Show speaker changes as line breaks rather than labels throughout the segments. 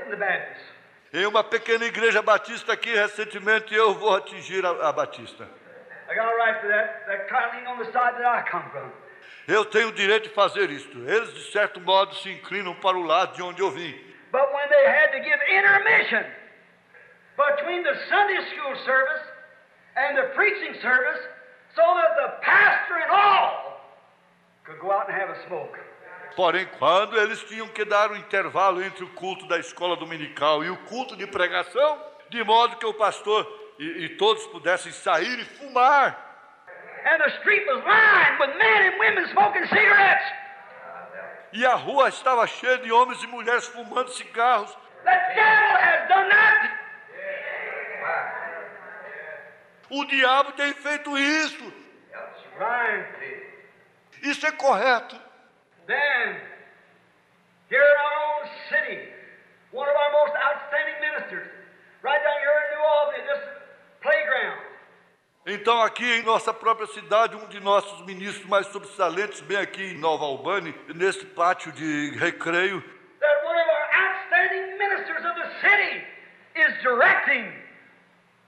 the Baptist.
Em uma pequena igreja batista aqui, recentemente, eu vou atingir a batista.
I got a right to that. That kind of lean on the side that I come from.
Eu tenho o direito de fazer isto. Eles, de certo modo, se inclinam para o lado de onde eu vim.
But when they had to give intermission between the Sunday school service and the preaching service so that the pastor and all could go out and have a smoke.
Porém, quando eles tinham que dar um intervalo entre o culto da escola dominical e o culto de pregação, de modo que o pastor e todos pudessem sair e fumar.
And the street was lined with men and women smoking cigarettes.
E a rua estava cheia de homens e mulheres fumando cigarros.
The devil has done that.
O diabo tem feito isso.
Right.
Isso é correto.
Then, here in our own city, one of our most outstanding ministers, right down here in New Albany, this playground.
Então, aqui em nossa própria cidade, um de nossos ministros mais sobressalentes, bem aqui em Nova Albany, nesse pátio de recreio,
That one of our outstanding ministers of the city is directing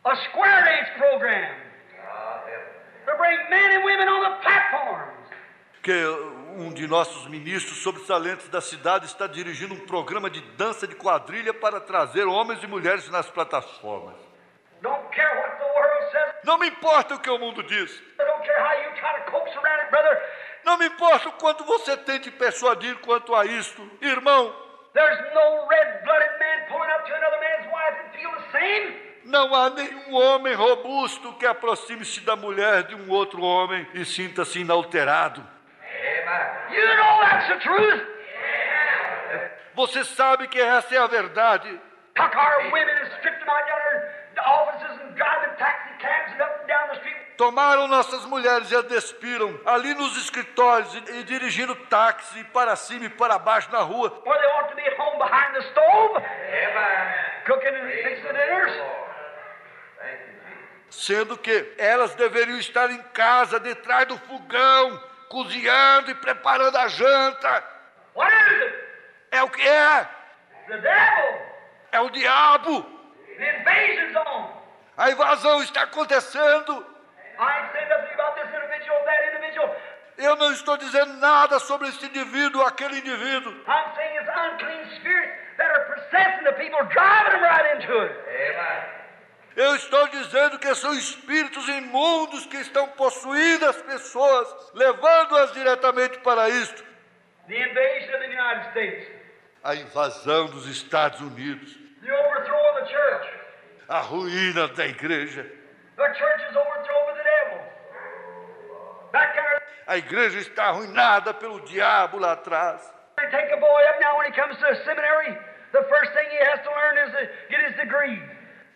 a square dance program to bring men and women on the platforms.
que um de nossos ministros sobressalentes da cidade está dirigindo um programa de dança de quadrilha para trazer homens e mulheres nas plataformas.
Don't care what the world says.
Não me importa o que o mundo diz.
Don't care how you try to coax around it, brother.
Não me importa o quanto você tente persuadir quanto a isto. Irmão,
There's no red-blooded man pulling up to another man's wife and feel the same.
não há nenhum homem robusto que aproxime-se da mulher de um outro homem e sinta-se inalterado.
You know that's the truth.
Você sabe que essa é a verdade.
Tuck our women and strip them out down their offices and drive them taxi cabs and up and down the street.
Tomaram nossas mulheres e as despiram ali nos escritórios e dirigindo táxi para cima e para baixo na rua.
Where they ought to be at home behind the stove, cooking and fixing the dinners.
Sendo que elas deveriam estar em casa, detrás do fogão, cozinhando e preparando a janta.
What is it?
É o que é?
The devil.
É o diabo.
The invasion's on.
A invasão está acontecendo.
I ain't saying nothing about this individual or that individual.
Eu não estou dizendo nada sobre esse indivíduo, aquele indivíduo.
I'm saying it's unclean spirits that are possessing the people, driving them right into it.
Eu estou dizendo que são espíritos imundos que estão possuindo as pessoas, levando-as diretamente para isto.
The invasion of the United States.
A invasão dos Estados Unidos.
The overthrow of the church.
A ruína da igreja.
The church is overthrown by the devil. Back there,
A igreja está arruinada pelo diabo lá atrás.
they take a boy up now when he comes to a seminary. The first thing he has to learn is to get his degree.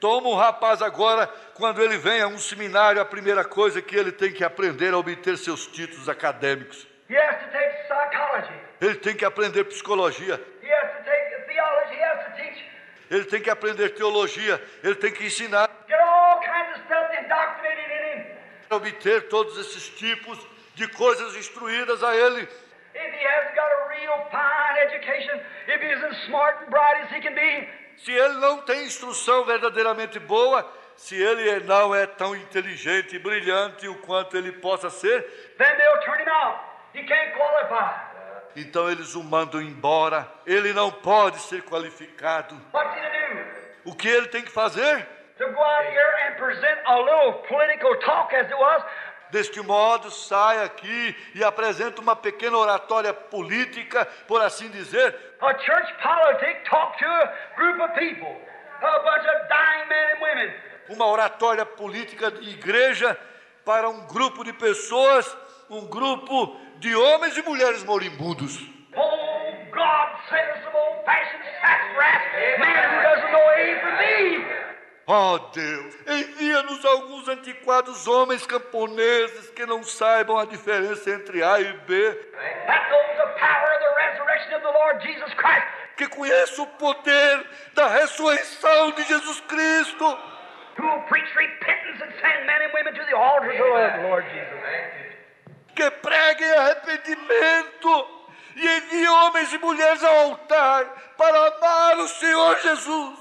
Toma um rapaz agora, quando ele vem a um seminário, a primeira coisa que ele tem que aprender é obter seus títulos acadêmicos.
He has to take psychology.
Ele tem que aprender psicologia.
He has to take theology. He has to teach.
Ele tem que aprender teologia. Ele tem que ensinar
Get all kinds of stuff indoctrinated in him.
a obter todos esses tipos de coisas instruídas a ele.
If he hasn't got a real fine education, if he isn't smart and bright as he can be,
Se ele não tem instrução verdadeiramente boa, se ele não é tão inteligente e brilhante o quanto ele possa ser,
then they'll turn him out. He can't qualify.
então eles o mandam embora. Ele não pode ser qualificado.
What's he to do?
O que ele tem que fazer?
To go out here and present a little political talk as it was.
Deste modo, sai aqui e apresenta uma pequena oratória política, por assim dizer,
A church politic talk to a group of people, a bunch of dying men and women.
uma oratória política de igreja para um grupo de pessoas, um grupo de homens e mulheres moribundos.
Oh, God, send us some old-fashioned sassafras, man who doesn't know A from B.
Oh Deus, envia-nos alguns antiquados homens camponeses que não saibam a diferença entre A e B,
That knows the power of the resurrection of the Lord Jesus Christ.
que conheçam o poder da ressurreição de Jesus Cristo,
Who will preach repentance and send men and women to the altar of the Lord Jesus.
que preguem arrependimento e envie homens e mulheres ao altar para amar o Senhor Jesus.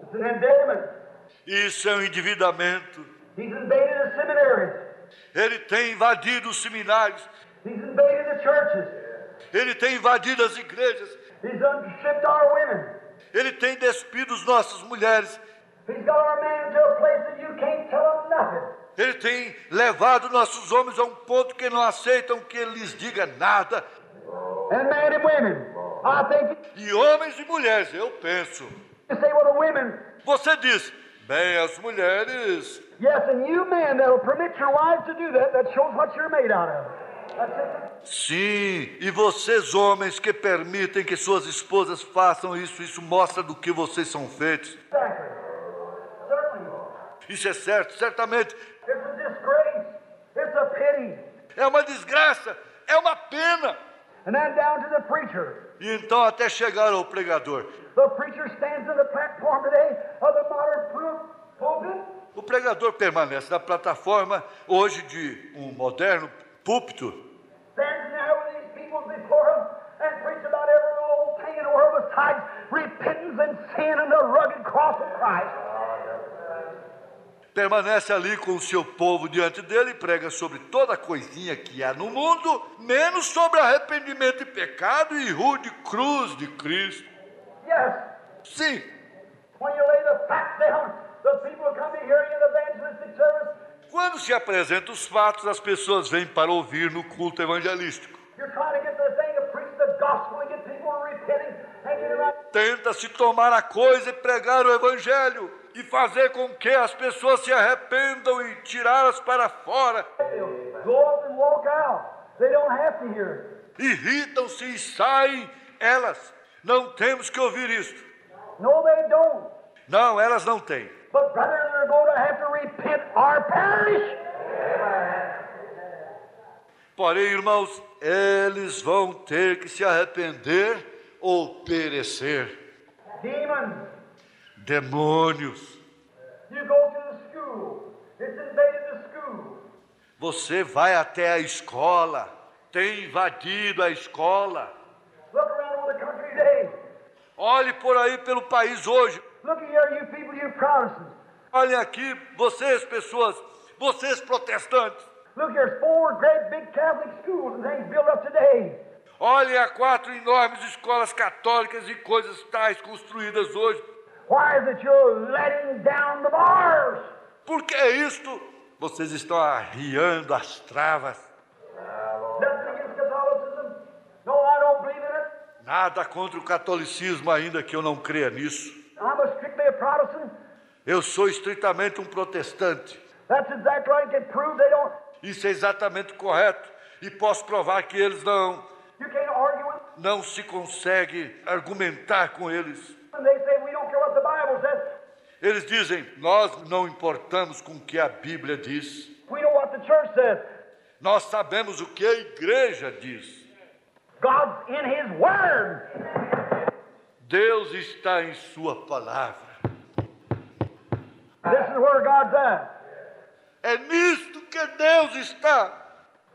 It's an endearment.
Isso é um endividamento.
He's invaded the seminaries.
Ele tem invadido os seminários.
He's invaded the churches.
Ele tem invadido as igrejas.
He's unstripped our women.
Ele tem despido as nossas mulheres.
He's got our men to a place that you can't tell them nothing.
Ele tem levado nossos homens a um ponto que não aceitam que ele lhes diga nada.
And men and women, I think
E homens e mulheres, eu penso.
you say, well, the women,
Você diz, bem, as mulheres.
yes, and you men that'll permit your wives to do that, that shows what you're made out of. That's it.
Sim, e vocês homens que permitem que suas esposas façam isso mostra do que vocês são feitos.
Exactly. Certainly.
Isso é certo, certamente.
It's a disgrace. It's a pity.
É uma desgraça, é uma pena.
And then down to the preacher.
E então até chegar ao pregador.
The preacher stands on the platform today of the modern pulpit.
O pregador permanece na plataforma hoje de um moderno púlpito.
Stands there with these people before him and preach about every old thing in the world besides repentance and sin and the rugged cross of Christ.
Permanece ali com o seu povo diante dele e prega sobre toda coisinha que há no mundo, menos sobre arrependimento e pecado e rude cruz de Cristo.
Yes,
Sim,
when you lay the facts down, the people come to hear you in the evangelistic service.
quando se apresentam os fatos, as pessoas vêm para ouvir no culto evangelístico.
You're trying to get the thing to preach the gospel and get people repenting and get around.
Tenta-se tomar a coisa e pregar o evangelho e fazer com que as pessoas se arrependam e tirá-las para fora.
Go up and walk out. They don't have to hear it.
Irritam-se e saem elas. Não temos que ouvir isto.
No, they don't.
Não, elas não têm.
But brother, they're going to have to repent or perish.
Porém, irmãos, eles vão ter que se arrepender ou perecer.
Demons.
Demônios.
You go to the school. It's invaded the school.
Você vai até a escola, tem invadido a escola.
Look around over the country today.
Olhe por aí pelo país hoje.
Look here, you people, you Protestants.
Olhem aqui, vocês pessoas, vocês protestantes.
Look, there's 4 great big Catholic schools and things built up today.
Olhem a 4 enormes escolas católicas e coisas tais construídas hoje.
Why is it you're letting down the bars?
Por que isto? Vocês estão arriando as travas.
Nothing against Catholicism. No, I don't believe in it.
Nada contra o catolicismo, ainda que eu não creia nisso.
I'm a strictly a Protestant.
Eu sou estritamente um protestante.
That's exactly right. It proves they don't.
Isso é exatamente correto. E posso provar que eles
You can't argue with them.
não se consegue argumentar com eles.
And they say we don't care what the Bible says.
Eles dizem, nós não importamos com o que a Bíblia diz.
We know what the church says.
Nós sabemos o que a igreja diz.
God's in His Word.
Deus está em sua palavra.
This is where God's at.
É nisto que Deus está.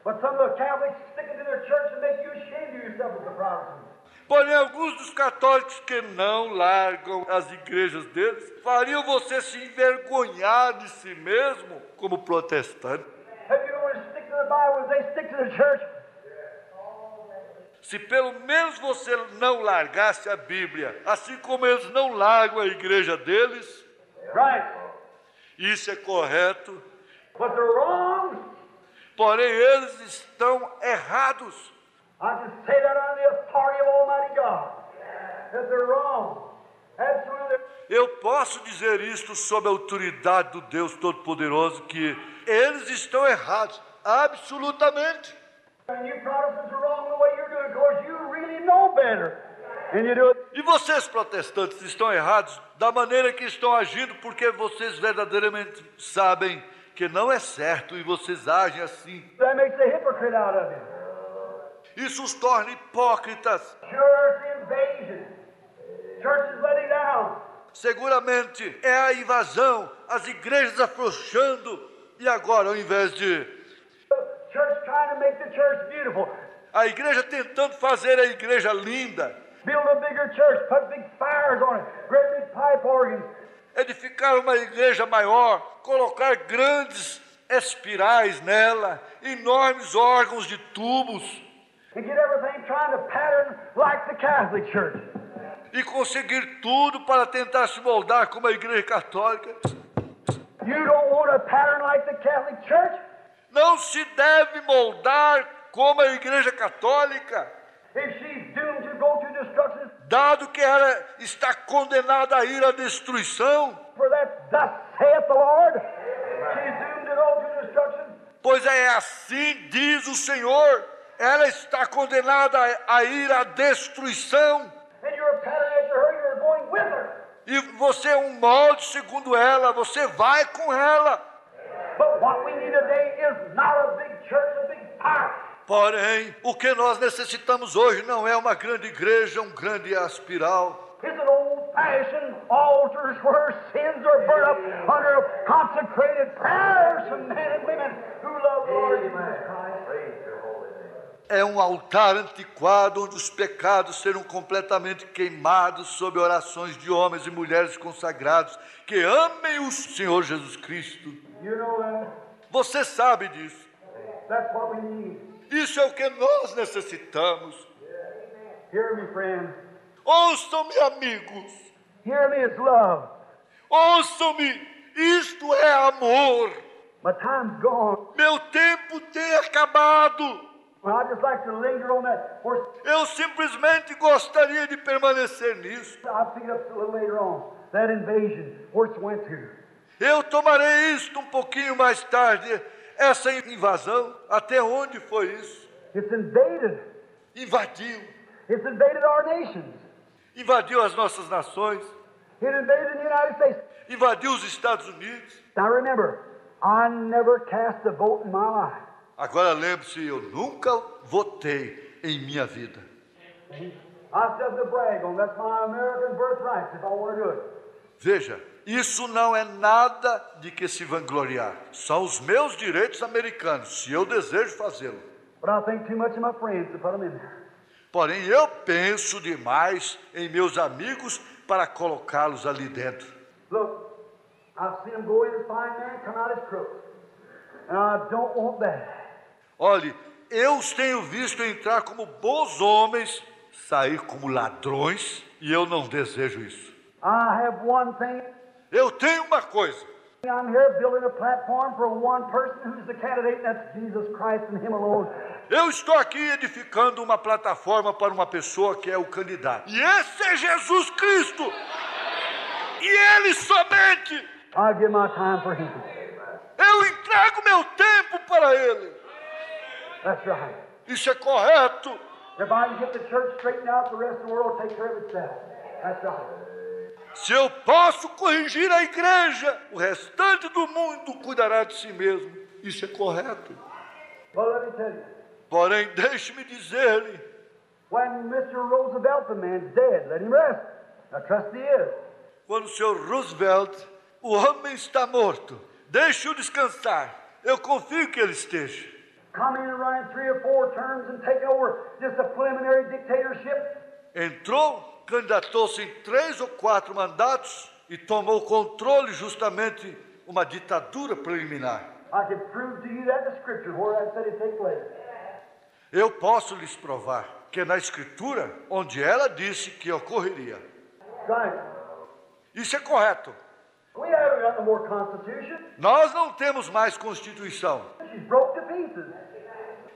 But some of the Catholics stick it to their church and make you ashamed of yourself as a Protestant.
Porém, alguns dos católicos que não largam as igrejas deles fariam você se envergonhar de si mesmo como protestante.
If you don't want to stick to the Bible as they stick to the church,
Se pelo menos você não largasse a Bíblia, assim como eles não largam a igreja deles,
right?
isso é correto.
But they're wrong.
Porém, eles estão errados.
I can say that on the authority of Almighty God. That they're wrong. Absolutely.
Eu posso dizer isto sob a autoridade do Deus Todo-Poderoso, que eles estão errados, absolutamente.
And you Protestants are wrong the way you're doing it because you really know better. And you do it.
E vocês, protestantes, estão errados da maneira que estão agindo, porque vocês verdadeiramente sabem que não é certo e vocês agem assim.
That makes a hypocrite out of you.
Isso os torna hipócritas.
Church invasion. Churches letting down.
Seguramente é a invasão, as igrejas afrouxando, e agora, ao invés de
Church trying to make the church beautiful.
A igreja tentando fazer a igreja linda.
Build a bigger church, put big fires on it, great big pipe organs.
Edificar uma igreja maior, colocar grandes espirais nela, enormes órgãos de tubos.
And get everything trying to pattern like the Catholic Church.
E conseguir tudo para tentar se moldar como a igreja católica.
You don't want a pattern like the Catholic Church?
Não se deve moldar como a igreja católica,
If she's doomed to go to destruction,
dado que ela está condenada a ir à destruição,
for that thus saith the Lord, she's doomed to go to destruction.
pois é assim diz o Senhor, ela está condenada a ir à destruição,
And you're a pattern after her, you're going with her.
e você é um molde segundo ela, você vai com ela.
But what we need today is not a big church, a big power.
Porém, o que nós necessitamos hoje não é uma grande igreja, um grande aspiral.
It's an old-fashioned altars where sins are burned up under consecrated prayers from men and women who love the Lord Jesus Christ.
É um altar antiquado onde os pecados serão completamente queimados sob orações de homens e mulheres consagrados que amem o Senhor Jesus Cristo.
You know that?
Você sabe disso.
That's what we need.
Isso é o que nós necessitamos.
Hear me, friends.
Ouçam-me, amigos.
Hear me, it's love.
Ouçam-me. Isto é amor.
My time's gone.
Meu tempo tem acabado.
Well, I'd just like to linger on that.
Eu simplesmente gostaria de permanecer nisso.
I'll pick it up a little later on. That invasion, where it went to.
Eu tomarei isto um pouquinho mais tarde. Essa invasão, até onde foi isso?
It's invaded.
Invadiu.
It's invaded our nations.
Invadiu as nossas nações.
It invaded the United States.
Invadiu os Estados Unidos.
Now remember, I never cast a vote in my life.
Agora lembre-se, eu nunca votei em minha vida.
I said to brag on. That's my American birthright if I want to do it.
Veja, isso não é nada de que se vangloriar. São os meus direitos americanos, se eu desejo fazê-lo.
But I think too much of my friends to put them in there.
Porém, eu penso demais em meus amigos para colocá-los ali dentro.
Look, I've seen them go in as fine men, come out as crooks. And I don't want that.
Olhe, eu os tenho visto entrar como bons homens, sair como ladrões, e eu não desejo isso.
I have one thing.
Eu tenho uma coisa.
I'm here building a platform for one person who's the candidate, and that's Jesus Christ and Him alone.
Eu estou aqui edificando uma plataforma para uma pessoa que é o candidato. E esse é Jesus Cristo. E Ele somente.
I give my time for Him.
Eu entrego meu tempo para Ele.
That's right.
Isso é correto.
If I can get the church straightened out, the rest of the world will take care of itself. That's right.
Se eu posso corrigir a igreja, o restante do mundo cuidará de si mesmo. Isso é correto.
Well, let me tell you.
Porém, deixe-me dizer-lhe,
When Mr. Roosevelt, the man's dead, let him rest. I trust he is.
quando o Sr. Roosevelt, o homem está morto, deixe-o descansar. Eu confio que ele esteja.
Come in and running 3 or 4 terms and take over just a preliminary dictatorship.
Entrou, candidatou-se em 3 ou 4 mandatos e tomou controle justamente uma ditadura preliminar.
I can prove to you that in the scripture where that said it take place.
Eu posso lhes provar que na Escritura, onde ela disse que ocorreria.
Right.
Isso é correto.
We haven't got no more constitution.
Nós não temos mais Constituição.
She's broke to pieces.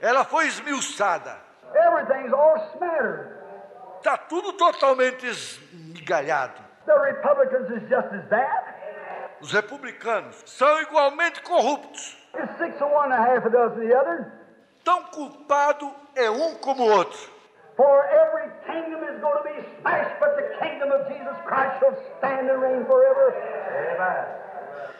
Ela foi esmiuçada.
Everything's all smattered.
Está tudo totalmente esmigalhado.
The Republicans is just as bad.
Os republicanos são igualmente corruptos.
It's 6 of one and a half a dozen of the other.
Tão culpado é um como o outro.
For every kingdom is going to be smashed, but the kingdom of Jesus Christ shall stand and reign forever. Amen.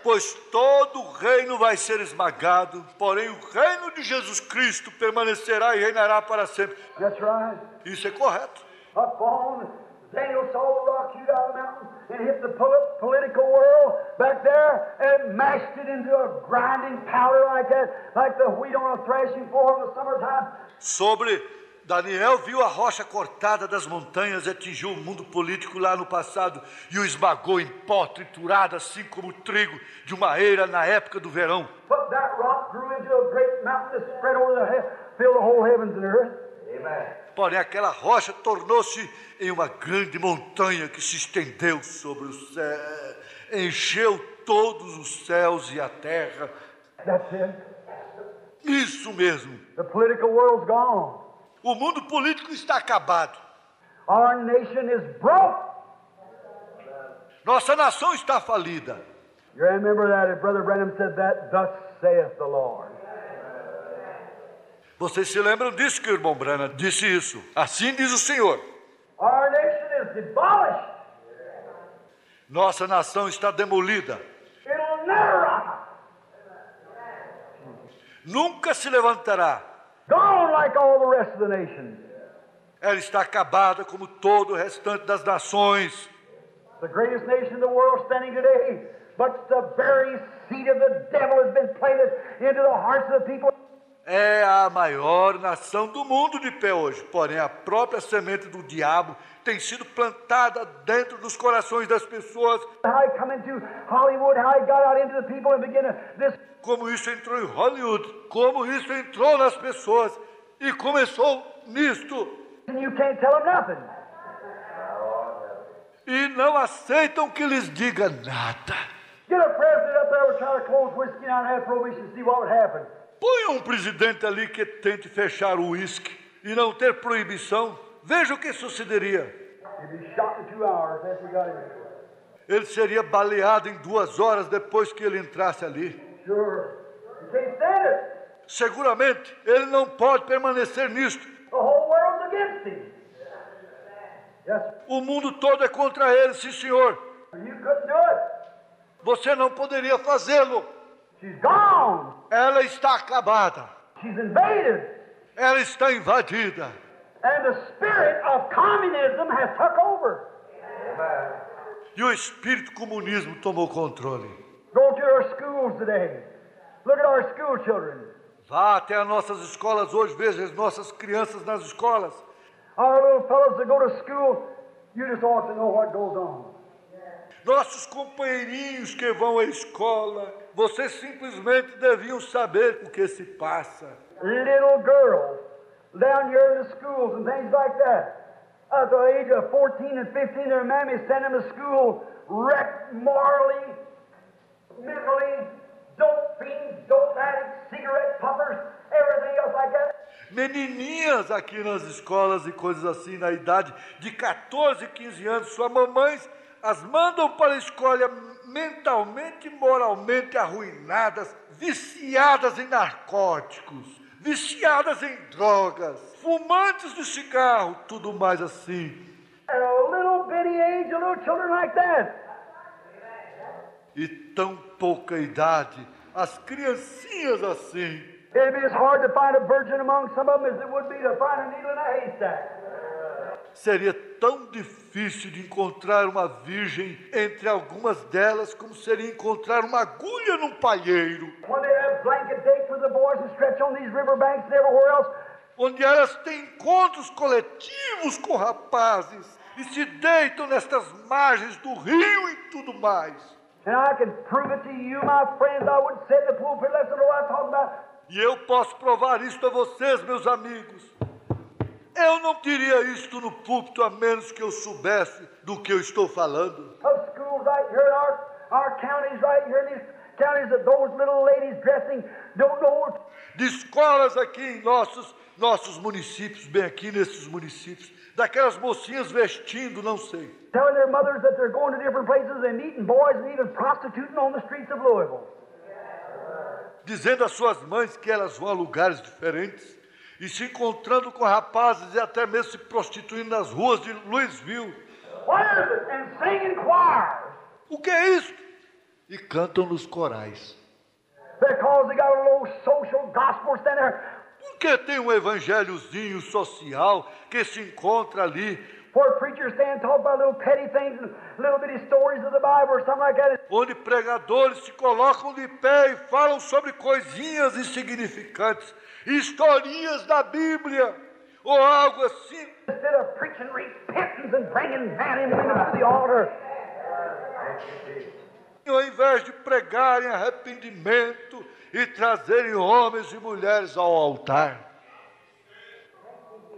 Pois todo o reino vai ser esmagado, porém o reino de Jesus Cristo permanecerá e reinará para sempre.
That's right.
Isso é correto.
Up on, Daniel saw the rock shoot out of the mountain and hit the political world back there and mashed it into a grinding powder like that, like the wheat on a threshing floor in the summertime.
Sobre Daniel viu a rocha cortada das montanhas e atingiu o mundo político lá no passado e o esmagou em pó triturado, assim como o trigo de uma eira na época do verão.
But that rock grew into a great mountain that spread over filled the whole heavens and earth. Amen.
Porém, aquela rocha tornou-se em uma grande montanha que se estendeu sobre o céu, encheu todos os céus e a terra.
That's it.
Isso mesmo.
The political world's gone.
O mundo político está acabado.
Our nation is broke.
Nossa nação está falida.
You remember that Brother Branham said that, thus saith the Lord.
Vocês se lembram disso que o irmão Branham disse isso? Assim diz o Senhor.
Our nation is demolished.
Nossa nação está demolida.
It'll never rise.
Nunca se levantará.
Gone like all the rest of the nations.
Ela está acabada como todo o restante das nações.
The greatest nation in the world standing today, but the very seed of the devil has been planted into the hearts of the people.
É a maior nação do mundo de pé hoje, porém a própria semente do diabo tem sido plantada dentro dos corações das pessoas.
How he come into Hollywood, how he got out into the people and began this.
Como isso entrou em Hollywood, como isso entrou nas pessoas e começou nisto.
And you can't tell them nothing.
E não aceitam que lhes diga nada.
Get a president up there trying to close whiskey down and have prohibition and see what would happen.
Ponha um presidente ali que tente fechar o uísque e não ter proibição. Veja o que sucederia.
He'd be shot in 2 hours after he got in.
Ele seria baleado em 2 horas depois que ele entrasse ali.
Sure. You can't stand it.
Seguramente, ele não pode permanecer nisto.
The whole world's against him. Yes,
O mundo todo é contra ele, sim, senhor.
you couldn't do it.
Você não poderia fazê-lo.
She's gone.
Ela está acabada.
She's invaded.
Ela está invadida.
And the spirit of communism has took over.
E o espírito comunismo tomou controle.
Go to our schools today. Look at our school children.
Vá até as nossas escolas hoje, veja as nossas crianças nas escolas.
Our little fellows that go to school, you just ought to know what goes on.
Nossos companheirinhos que vão à escola, vocês simplesmente deviam saber o que se passa.
Little girls down here in the schools and things like that. At the age of 14 and 15, their mammies send them to school wrecked morally, mentally, dope fiends, dope addicts, cigarette puffers, everything else like that.
Menininhas aqui nas escolas e coisas assim, na idade de 14, 15 anos, suas mamães as mandam para a escola mentalmente e moralmente arruinadas, viciadas em narcóticos, viciadas em drogas, fumantes de cigarro, tudo mais assim.
At a little bitty age, little children like that.
E tão pouca idade, as criancinhas assim.
It'd be as hard to find a virgin among some of them as it would be to find a needle in a haystack.
Seria tão difícil de encontrar uma virgem entre algumas delas como seria encontrar uma agulha num palheiro.
When they have blanket dates with the boys and stretch on these riverbanks and everywhere else,
Onde elas têm encontros coletivos com rapazes e se deitam nestas margens do rio e tudo mais.
and I can prove it to you, my friends, I wouldn't sit in the pulpit unless I know what I'm talking about.
E eu posso provar isto a vocês, meus amigos. Eu não diria isto no púlpito a menos que eu soubesse do que eu estou falando.
Of schools right here in our counties right here in these counties that those little ladies dressing don't know.
De escolas aqui em nossos municípios, bem aqui nesses municípios, daquelas mocinhas vestindo, não sei.
Telling their mothers that they're going to different places and meeting boys and even prostituting on the streets of Louisville.
Dizendo às suas mães que elas vão a lugares diferentes e se encontrando com rapazes e até mesmo se prostituindo nas ruas de Louisville.
What is it? And singing choirs.
O que é isso? E cantam nos corais.
Because they got a little social gospel standing there.
Porque tem um evangelhozinho social que se encontra ali,
Where preachers stand and talk about little petty things and little bitty stories of the Bible or something like that.
onde pregadores se colocam de pé e falam sobre coisinhas insignificantes, historinhas da Bíblia, ou algo assim.
Instead of preaching repentance and bringing men and women to the altar,
Ao invés de pregarem arrependimento e trazerem homens e mulheres ao altar.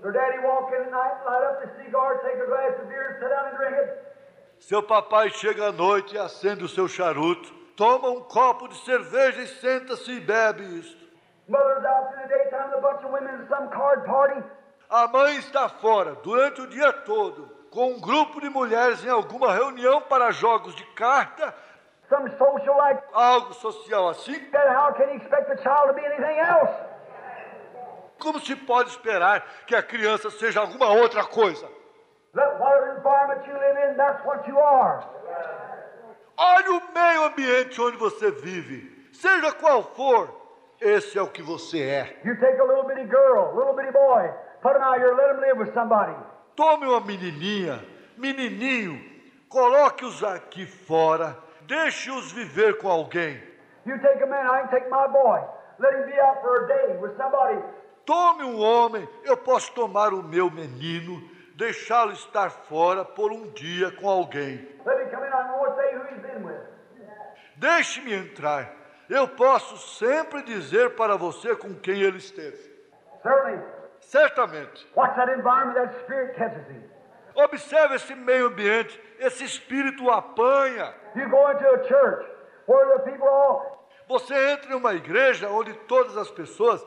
your daddy walk in at night, light up the cigar, take a glass of beer, sit down and drink it.
Seu papai chega à noite e acende o seu charuto, toma um copo de cerveja e senta-se e bebe isto.
Mother's out through the daytime with a bunch of women at some card party.
A mãe está fora durante o dia todo, com um grupo de mulheres em alguma reunião para jogos de carta,
Some social like
algo social assim.
that. How can you expect the child to be anything else?
Como se pode esperar que a criança seja alguma outra coisa?
Let whatever environment you live in, that's what you are.
Olhe o meio ambiente onde você vive, seja qual for, esse é o que você é.
You take a little bitty girl, little bitty boy, put them out here, let them live with somebody.
Tome uma menininha, menininho, coloque-os aqui fora, deixe-os viver com alguém.
You take a man, I can take my boy, let him be out for a day with somebody.
Tome um homem, eu posso tomar o meu menino, deixá-lo estar fora por um dia com alguém.
Let him come in, I won't say who he's been with.
Deixe-me entrar, eu posso sempre dizer para você com quem ele esteve.
Certainly.
Certamente.
Watch that environment that spirit catches him.
Observe esse meio ambiente, esse espírito o apanha.
You go into a church where the people all,
Você entra em uma igreja onde todas as pessoas,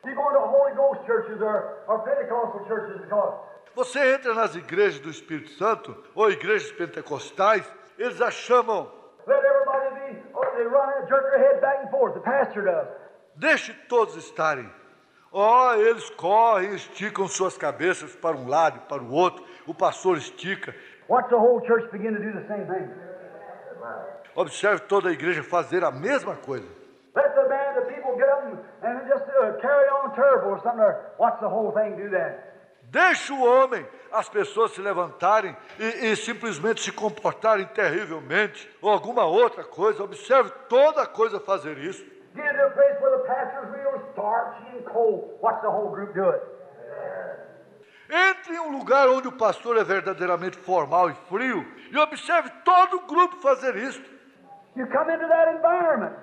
you go into Holy Ghost churches or Pentecostal churches because
você entra nas igrejas do Espírito Santo ou igrejas pentecostais, eles a chamam,
let everybody be, or they run and jerk their head back and forth, the pastor does.
deixe todos estarem. Eles correm, esticam suas cabeças para um lado e para o outro, o pastor estica.
Watch the whole church begin to do the same thing.
Observe toda a igreja fazer a mesma coisa.
Let the people get up and just carry on terrible or something. Watch the whole thing do that.
Deixe o homem, as pessoas se levantarem e simplesmente se comportarem terrivelmente, ou alguma outra coisa. Observe toda a coisa fazer isso.
Get into a place where the pastor's real starchy and cold. Watch the whole group do it.
Entre em um lugar onde o pastor é verdadeiramente formal e frio e observe todo o grupo fazer isso.
You come into that environment.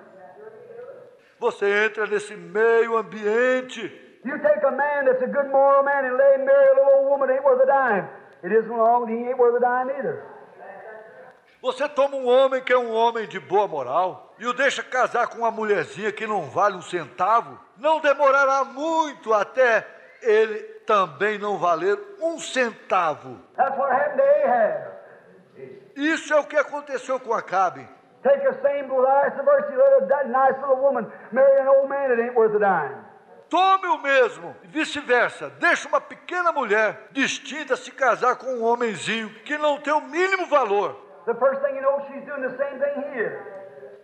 Você entra nesse meio ambiente.
You take a man that's a good moral man and let him marry a little old woman that ain't worth a dime. It isn't long, he ain't worth a dime either.
Você toma um homem que é um homem de boa moral e o deixa casar com uma mulherzinha que não vale um centavo. Não demorará muito até ele também não valer um centavo.
That's what happened to Ahab.
Isso é o que aconteceu com Acabe.
Take the same vice versa, let a nice little woman marry an old man that ain't worth a dime.
Tome o mesmo, e vice-versa. Deixa uma pequena mulher distinta se casar com um homenzinho que não tem o mínimo valor.
The first thing you know, she's doing the same thing here.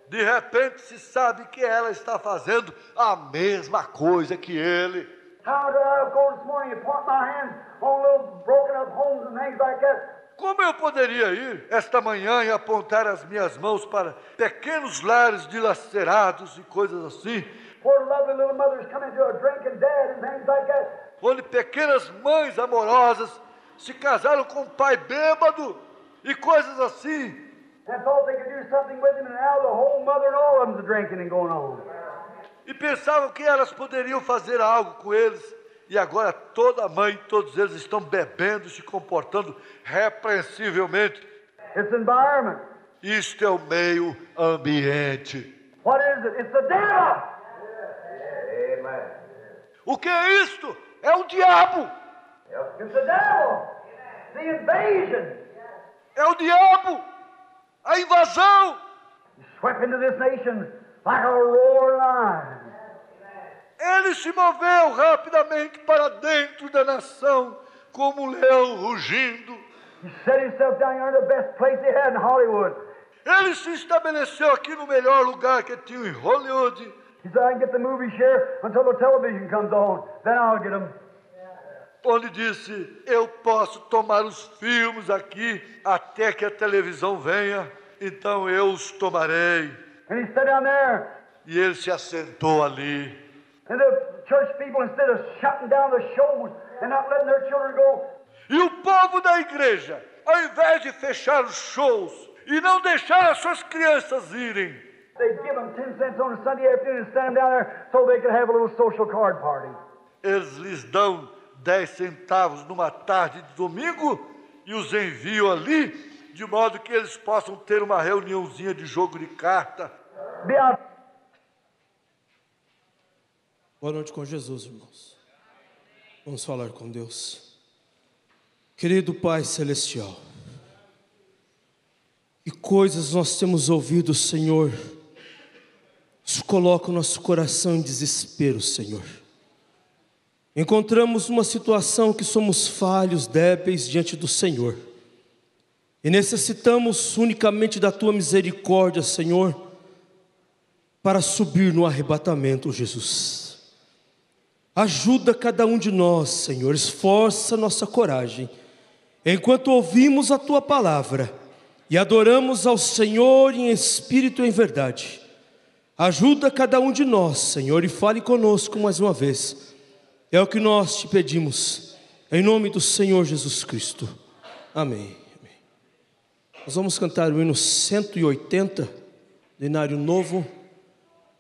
De repente se sabe que ela está fazendo a mesma coisa que ele.
How did I go this morning and point my hands on little broken up homes and things like that?
Como eu poderia ir esta manhã e apontar as minhas mãos para pequenos lares dilacerados e coisas assim,
Where lovely little mothers come into a drinking dad and things like that.
onde pequenas mães amorosas se casaram com um pai bêbado e coisas assim,
And thought they could do something with him, and now the whole mother and all of them's drinking and going on.
e pensavam que elas poderiam fazer algo com eles, e agora toda a mãe, todos eles estão bebendo, se comportando repreensivelmente.
It's environment.
Isto é o meio ambiente.
What is it? It's the devil. Amen.
O que é isto? É o diabo!
It's the devil. The invasion.
É o diabo! A invasão!
He swept into this nation like a roaring lion.
Ele se moveu rapidamente para dentro da nação, como um leão rugindo.
He set himself down here in the best place they had in Hollywood.
Ele se estabeleceu aqui no melhor lugar que tinha em Hollywood.
He said, I can get the movie share until the television comes on. Then I'll get them.
Onde disse, eu posso tomar os filmes aqui até que a televisão venha, então eu os tomarei.
And he sat down there.
E ele se assentou ali.
And the church people, instead of shutting down the shows and not letting their children go,
E o povo da igreja, ao invés de fechar os shows e não deixar as suas crianças irem,
they'd give them 10 cents on a Sunday afternoon and stand them down there so they could have a little social card party.
eles lhes dão 10 centavos numa tarde de domingo e os enviam ali, de modo que eles possam ter uma reuniãozinha de jogo de carta.
Be out.
Boa noite com Jesus, irmãos. Vamos falar com Deus. Querido Pai Celestial, que coisas nós temos ouvido, Senhor, isso coloca o nosso coração em desespero, Senhor. Encontramos uma situação que somos falhos, débeis diante do Senhor, e necessitamos unicamente da Tua misericórdia, Senhor, para subir no arrebatamento, Jesus. Ajuda cada um de nós, Senhor, esforça nossa coragem, enquanto ouvimos a Tua palavra e adoramos ao Senhor em espírito e em verdade. Ajuda cada um de nós, Senhor, e fale conosco mais uma vez. É o que nós te pedimos, em nome do Senhor Jesus Cristo. Amém. Amém. Nós vamos cantar o hino 180, do Inário Novo.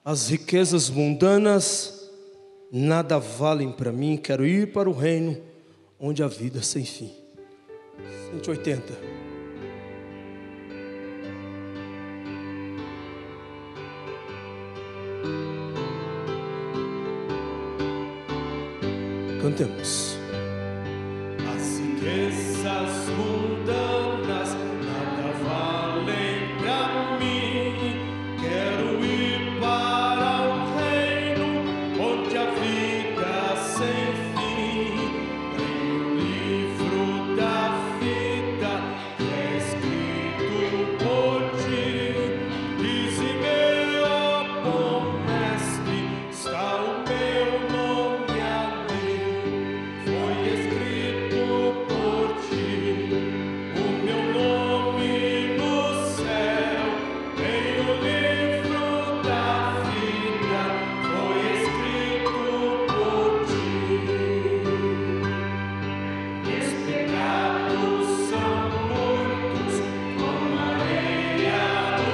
As riquezas mundanas nada valem para mim, quero ir para o reino onde a vida é sem fim. 180. Cantemos.
As riquezas mundanas nada valem pra mim. Quero ir para o reino onde a vida sem fim. Em o livro da vida que é escrito por ti. Dize-me, ó bom mestre, está o meu nome ali. Foi escrito por ti, o meu nome no céu, em o livro da vida, foi escrito por ti. Meus pecados são muitos, como a areia do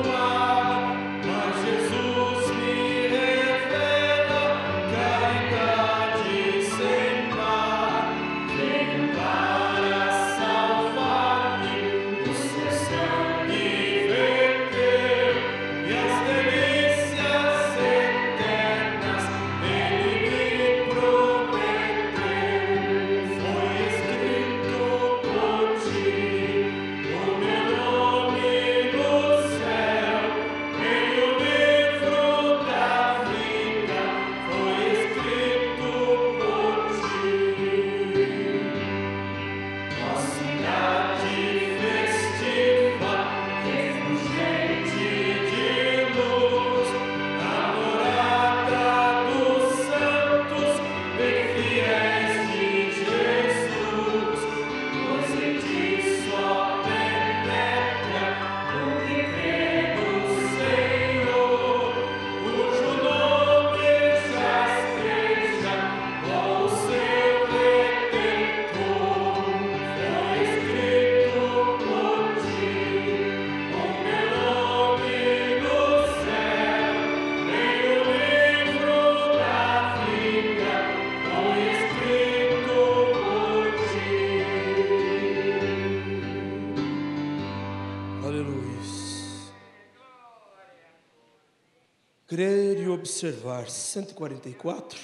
mar, mas Jesus me revela caridade sem par. Veio para salvar-me, o seu sangue verteu, e as delícias eternas Ele me prometeu. Foi escrito por ti, o meu nome no céu, em o livro da vida, foi escrito por ti. Ó cidade festiva, refulgente de luz, namorada dos santos, bem fiéis de Jesus, pois em ti só penetra o que crê no Senhor, cujo nome já esteja com o seu Redentor. Foi escrito por ti, o meu nome no céu, em o livro da vida, foi escrito por ti.
Aleluia. Crer e observar. 144.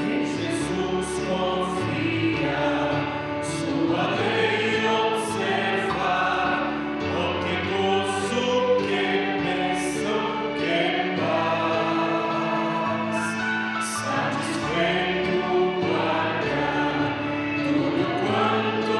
Em Jesus confia, sua lei observar, o piedoso que pensam que paz, satisfeito guarda tudo quanto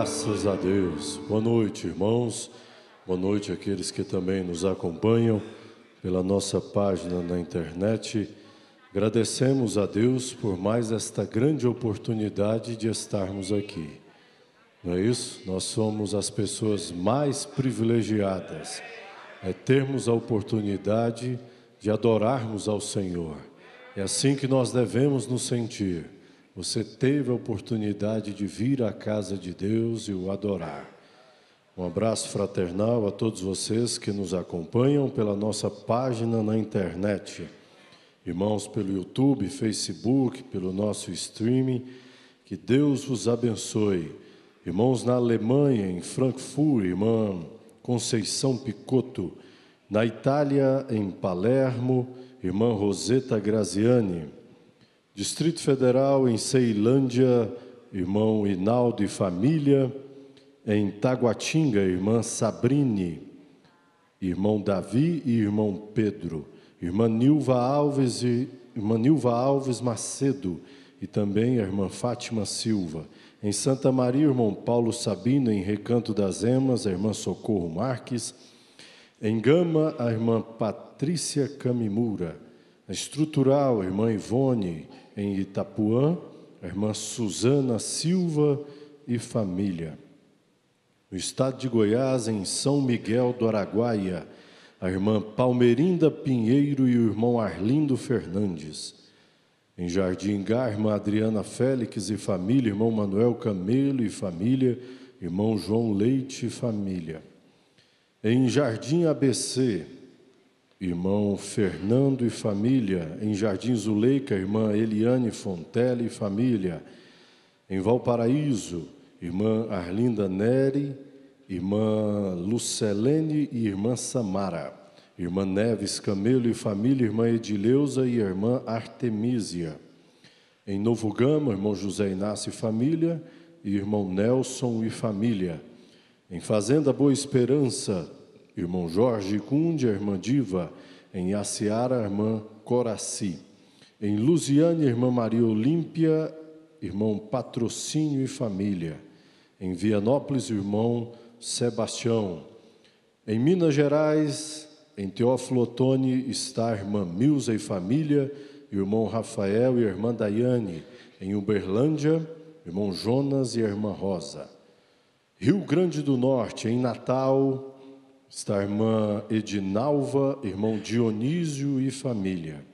Graças a Deus. Boa noite, irmãos. Boa noite àqueles que também nos acompanham pela nossa página na internet. Agradecemos a Deus por mais esta grande oportunidade de estarmos aqui. Não é isso? Nós somos as pessoas mais privilegiadas. É termos a oportunidade de adorarmos ao Senhor. É assim que nós devemos nos sentir. Você teve a oportunidade de vir à casa de Deus e o adorar. Um abraço fraternal a todos vocês que nos acompanham pela nossa página na internet. Irmãos pelo YouTube, Facebook, pelo nosso streaming, que Deus vos abençoe. Irmãos na Alemanha, em Frankfurt, irmã Conceição Picotto. Na Itália, em Palermo, irmã Roseta Graziani. Distrito Federal, em Ceilândia, irmão Hinaldo e família. Em Taguatinga, irmã Sabrine, irmão Davi e irmão Pedro. Irmã Nilva Alves Macedo e também a irmã Fátima Silva. Em Santa Maria, irmão Paulo Sabino. Em Recanto das Emas, a irmã Socorro Marques. Em Gama, a irmã Patrícia Camimura. Na Estrutural, a irmã Ivone. Em Itapuã, a irmã Suzana Silva e família. No estado de Goiás, em São Miguel do Araguaia, a irmã Palmeirinda Pinheiro e o irmão Arlindo Fernandes. Em Jardim Gá, a irmã Adriana Félix e família, irmão Manuel Camelo e família, irmão João Leite e família. Em Jardim ABC, irmão Fernando e família. Em Jardim Zuleika, irmã Eliane Fontelli e família. Em Valparaíso, irmã Arlinda Neri, irmã Lucelene e irmã Samara. Irmã Neves Camelo e família, irmã Edileuza e irmã Artemísia. Em Novo Gama, irmão José Inácio e família, e irmão Nelson e família. Em Fazenda Boa Esperança, irmão Jorge Cunde, a irmã Diva. Em Aciara, a irmã Coraci. Em Lusiane, irmã Maria Olímpia, irmão Patrocínio e família. Em Vianópolis, irmão Sebastião. Em Minas Gerais, em Teófilo Otoni, está a irmã Milza e família, irmão Rafael e a irmã Daiane. Em Uberlândia, irmão Jonas e a irmã Rosa. Rio Grande do Norte, em Natal, está a irmã Edinalva, irmão Dionísio e família.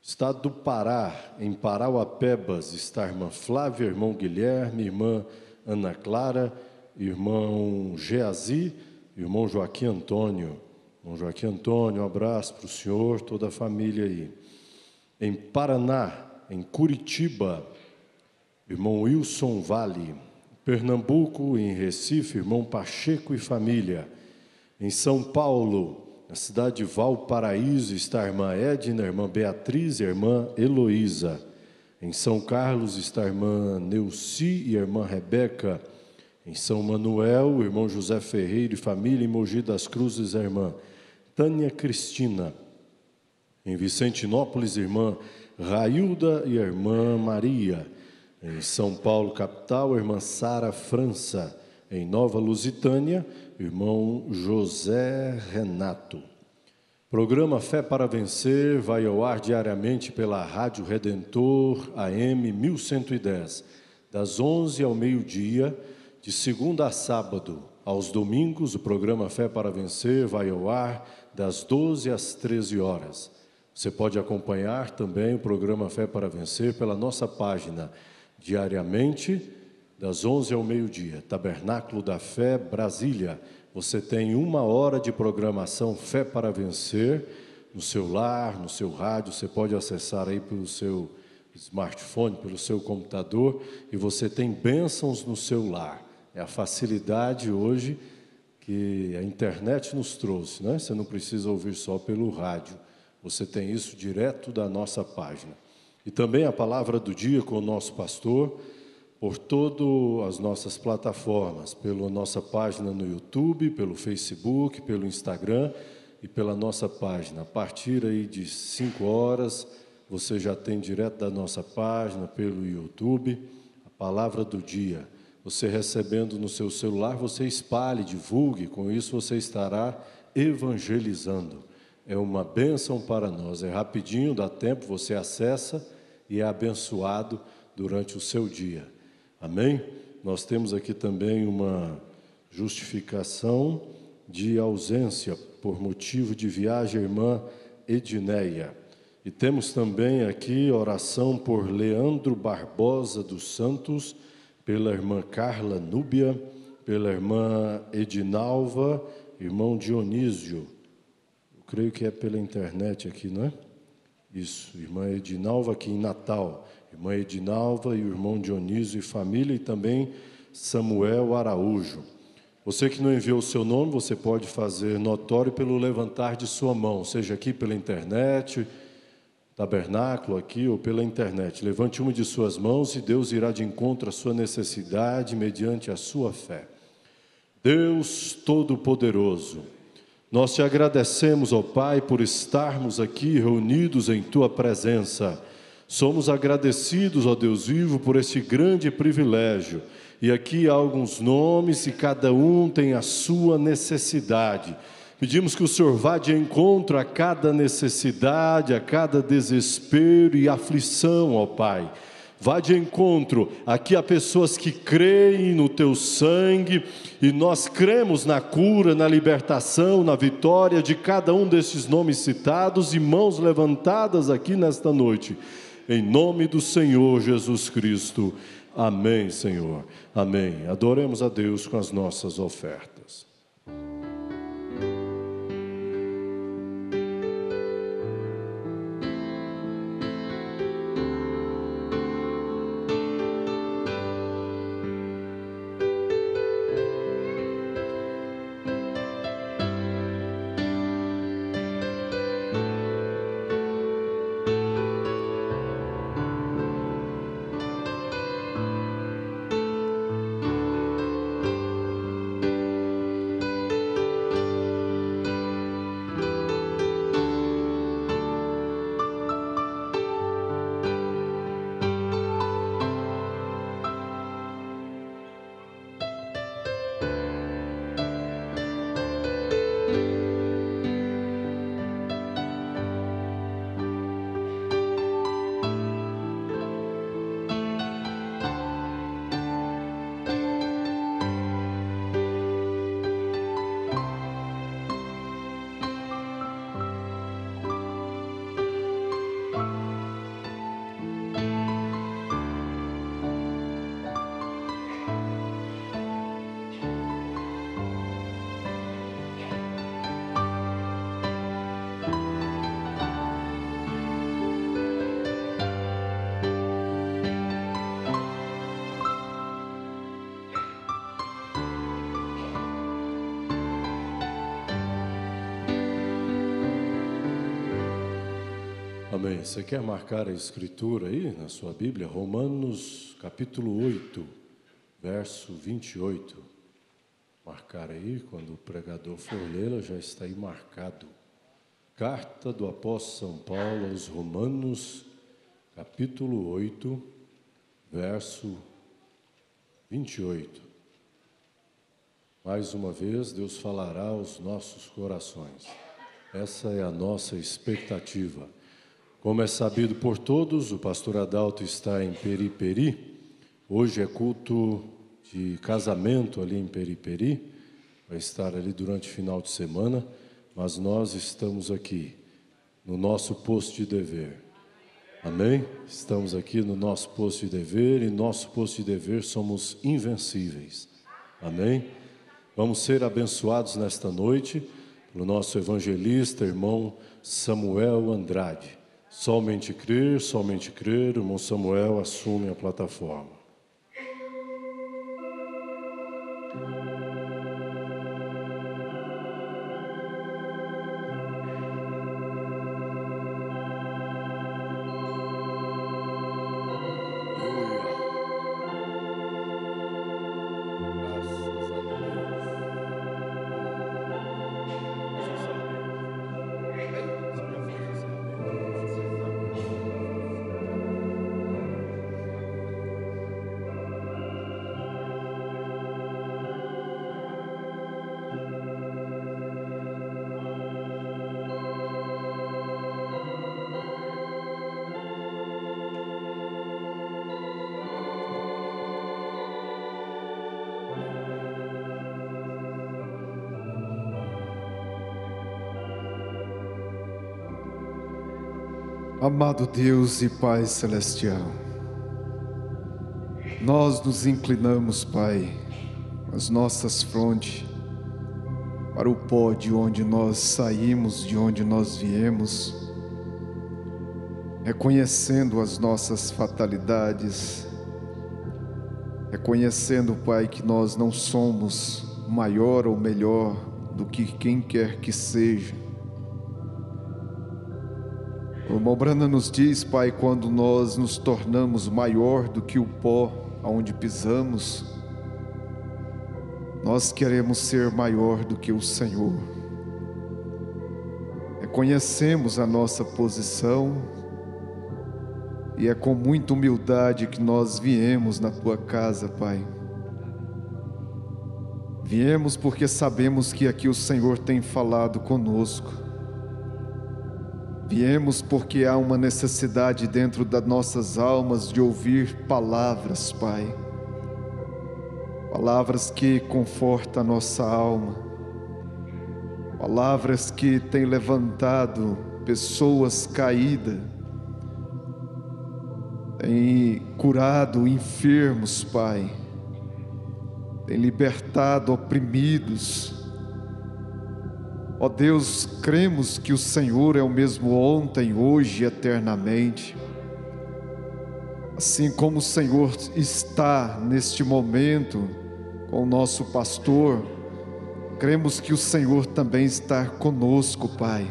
Estado do Pará, em Parauapebas, está a irmã Flávia, irmão Guilherme, irmã Ana Clara, irmão Geazi, irmão Joaquim Antônio. Irmão Joaquim Antônio, um abraço para o senhor, toda a família aí. Em Paraná, em Curitiba, irmão Wilson Vale. Pernambuco, em Recife, irmão Pacheco e família. Em São Paulo, na cidade de Valparaíso, está a irmã Edna, a irmã Beatriz e a irmã Heloísa. Em São Carlos está a irmã Neuci e a irmã Rebeca. Em São Manuel, o irmão José Ferreira e família. Em Mogi das Cruzes, a irmã Tânia Cristina. Em Vicentinópolis, a irmã Railda e a irmã Maria. Em São Paulo, capital, a irmã Sara França. Em Nova Lusitânia, irmão José Renato. Programa Fé para Vencer vai ao ar diariamente pela Rádio Redentor AM 1110, das 11 ao meio-dia, de segunda a sábado. Aos domingos, o programa Fé para Vencer vai ao ar das 12 às 13 horas. Você pode acompanhar também o programa Fé para Vencer pela nossa página, diariamente, das 11 ao meio-dia. Tabernáculo da Fé, Brasília. Você tem 1 hora de programação Fé para Vencer no seu lar, no seu rádio. Você pode acessar aí pelo seu smartphone, pelo seu computador, e você tem bênçãos no seu lar. É a facilidade hoje que a internet nos trouxe, né? Você não precisa ouvir só pelo rádio. Você tem isso direto da nossa página. E também a palavra do dia com o nosso pastor, por todas as nossas plataformas, pela nossa página no YouTube, pelo Facebook, pelo Instagram e pela nossa página. A partir aí de 5 horas, você já tem direto da nossa página, pelo YouTube, a palavra do dia. Você recebendo no seu celular, você espalhe, divulgue, com isso você estará evangelizando. É uma bênção para nós, é rapidinho, dá tempo, você acessa e é abençoado durante o seu dia. Amém? Nós temos aqui também uma justificação de ausência por motivo de viagem, a irmã Edneia. E temos também aqui oração por Leandro Barbosa dos Santos, pela irmã Carla Núbia, pela irmã Edinalva, irmão Dionísio. Eu creio que é pela internet aqui, não é? Isso, irmã Edinalva aqui em Natal. Irmã Edinalva e o irmão Dionísio e família, e também Samuel Araújo. Você que não enviou o seu nome, você pode fazer notório pelo levantar de sua mão, seja aqui pela internet, tabernáculo aqui ou pela internet. Levante uma de suas mãos e Deus irá de encontro à sua necessidade mediante a sua fé. Deus Todo-Poderoso, nós te agradecemos, ó Pai, por estarmos aqui reunidos em tua presença. Somos agradecidos, ó Deus vivo, por esse grande privilégio. E aqui há alguns nomes e cada um tem a sua necessidade. Pedimos que o Senhor vá de encontro a cada necessidade, a cada desespero e aflição, ó Pai. Vá de encontro, aqui há pessoas que creem no Teu sangue, e nós cremos na cura, na libertação, na vitória de cada um desses nomes citados e mãos levantadas aqui nesta noite. Em nome do Senhor Jesus Cristo. Amém, Senhor. Amém. Adoremos a Deus com as nossas ofertas. Amém. Você quer marcar a escritura aí na sua Bíblia? Romanos capítulo 8, verso 28. Marcar aí, quando o pregador for lê-la, já está aí marcado. Carta do apóstolo São Paulo aos Romanos, capítulo 8, verso 28. Mais uma vez, Deus falará aos nossos corações. Essa é a nossa expectativa. Como é sabido por todos, o pastor Adalto está em Periperi. Hoje é culto de casamento ali em Periperi. Vai estar ali durante o final de semana. Mas nós estamos aqui no nosso posto de dever. Amém? Estamos aqui no nosso posto de dever, e nosso posto de dever somos invencíveis. Amém? Vamos ser abençoados nesta noite pelo nosso evangelista, irmão Samuel Andrade. Somente crer, o irmão Samuel assume a plataforma.
Amado Deus e Pai Celestial, nós nos inclinamos, Pai, as nossas frontes para o pó de onde nós saímos, de onde nós viemos, reconhecendo as nossas fatalidades, reconhecendo, Pai, que nós não somos maior ou melhor do que quem quer que seja. O irmão Brana nos diz, Pai, quando nós nos tornamos maior do que o pó aonde pisamos, nós queremos ser maior do que o Senhor. Reconhecemos a nossa posição e é com muita humildade que nós viemos na Tua casa, Pai. Viemos porque sabemos que aqui o Senhor tem falado conosco. Viemos porque há uma necessidade dentro das nossas almas de ouvir palavras, Pai. Palavras que confortam a nossa alma. Palavras que têm levantado pessoas caídas. Têm curado enfermos, Pai. Têm libertado oprimidos. Ó Deus, cremos que o Senhor é o mesmo ontem, hoje e eternamente. Assim como o Senhor está neste momento com o nosso pastor, cremos que o Senhor também está conosco, Pai.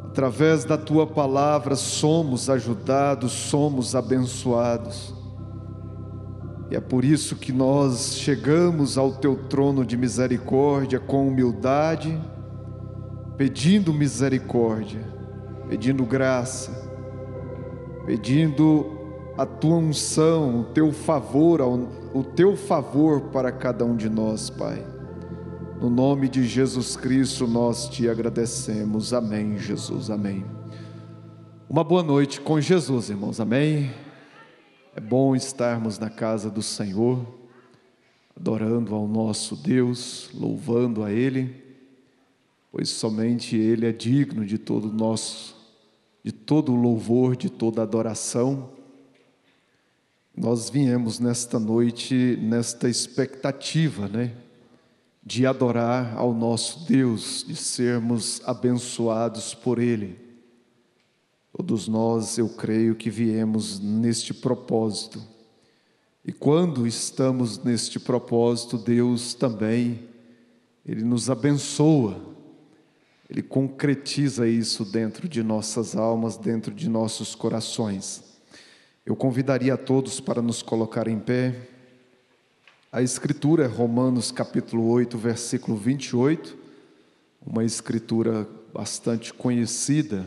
Através da Tua palavra somos ajudados, somos abençoados. E é por isso que nós chegamos ao Teu trono de misericórdia com humildade, pedindo misericórdia, pedindo graça, pedindo a Tua unção, o Teu favor para cada um de nós, Pai. No nome de Jesus Cristo nós Te agradecemos. Amém, Jesus, amém. Uma boa noite com Jesus, irmãos, amém. É bom estarmos na casa do Senhor, adorando ao nosso Deus, louvando a Ele, pois somente Ele é digno de todo o louvor, de toda adoração. Nós viemos nesta noite, nesta expectativa, de adorar ao nosso Deus, de sermos abençoados por Ele. Todos nós, eu creio que viemos neste propósito. E quando estamos neste propósito, Deus também, Ele nos abençoa. Ele concretiza isso dentro de nossas almas, dentro de nossos corações. Eu convidaria a todos para nos colocar em pé. A escritura é Romanos capítulo 8, versículo 28. Uma escritura bastante conhecida,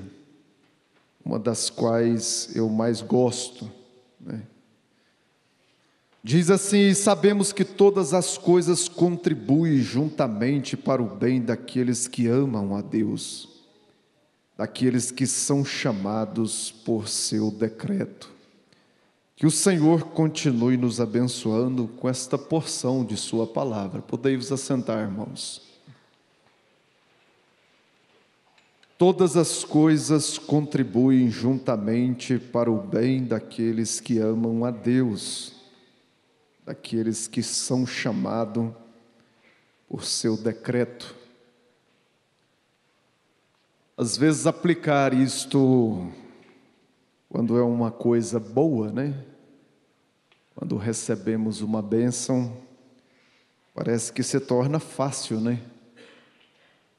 uma das quais eu mais gosto, Diz assim: sabemos que todas as coisas contribuem juntamente para o bem daqueles que amam a Deus, daqueles que são chamados por seu decreto. Que o Senhor continue nos abençoando com esta porção de sua palavra. Podei-vos assentar, irmãos. Todas as coisas contribuem juntamente para o bem daqueles que amam a Deus, daqueles que são chamados por seu decreto. Às vezes aplicar isto quando é uma coisa boa, Quando recebemos uma bênção, parece que se torna fácil,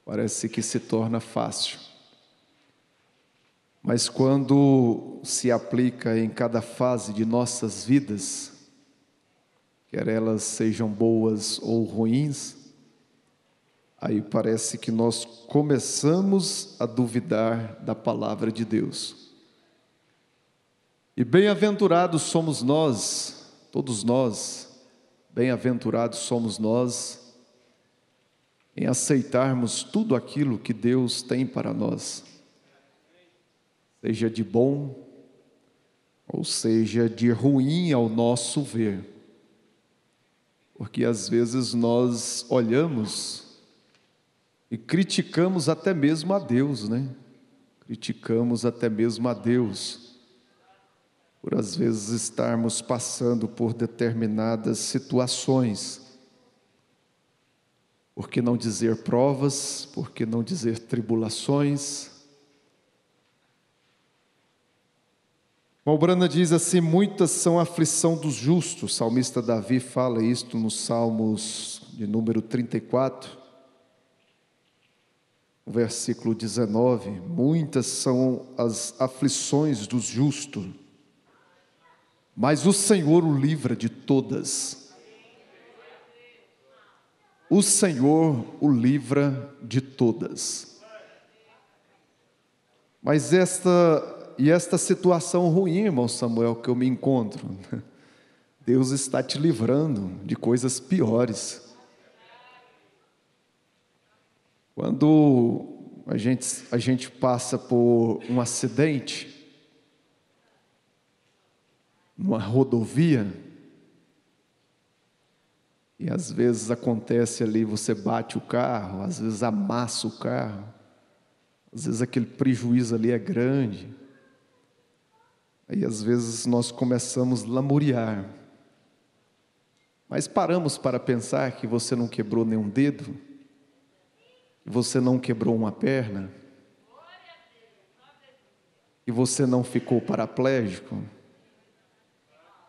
Parece que se torna fácil. Mas quando se aplica em cada fase de nossas vidas, quer elas sejam boas ou ruins, aí parece que nós começamos a duvidar da palavra de Deus. E bem-aventurados somos nós, todos nós, bem-aventurados somos nós, em aceitarmos tudo aquilo que Deus tem para nós. Seja de bom, ou seja de ruim ao nosso ver. Porque às vezes nós olhamos e criticamos até mesmo a Deus, criticamos até mesmo a Deus, por às vezes estarmos passando por determinadas situações, por que não dizer provas, por que não dizer tribulações. Malbrana diz assim: muitas são a aflição dos justos. O salmista Davi fala isto nos Salmos de número 34, versículo 19. Muitas são as aflições dos justos, mas o Senhor o livra de todas. O Senhor o livra de todas. Mas esta situação ruim, irmão Samuel, que eu me encontro, Deus está te livrando de coisas piores. Quando a gente passa por um acidente, numa rodovia, e às vezes acontece ali, você bate o carro, às vezes amassa o carro, às vezes aquele prejuízo ali é grande, aí às vezes nós começamos a lamuriar, mas paramos para pensar que você não quebrou nenhum dedo, que você não quebrou uma perna, que você não ficou paraplégico,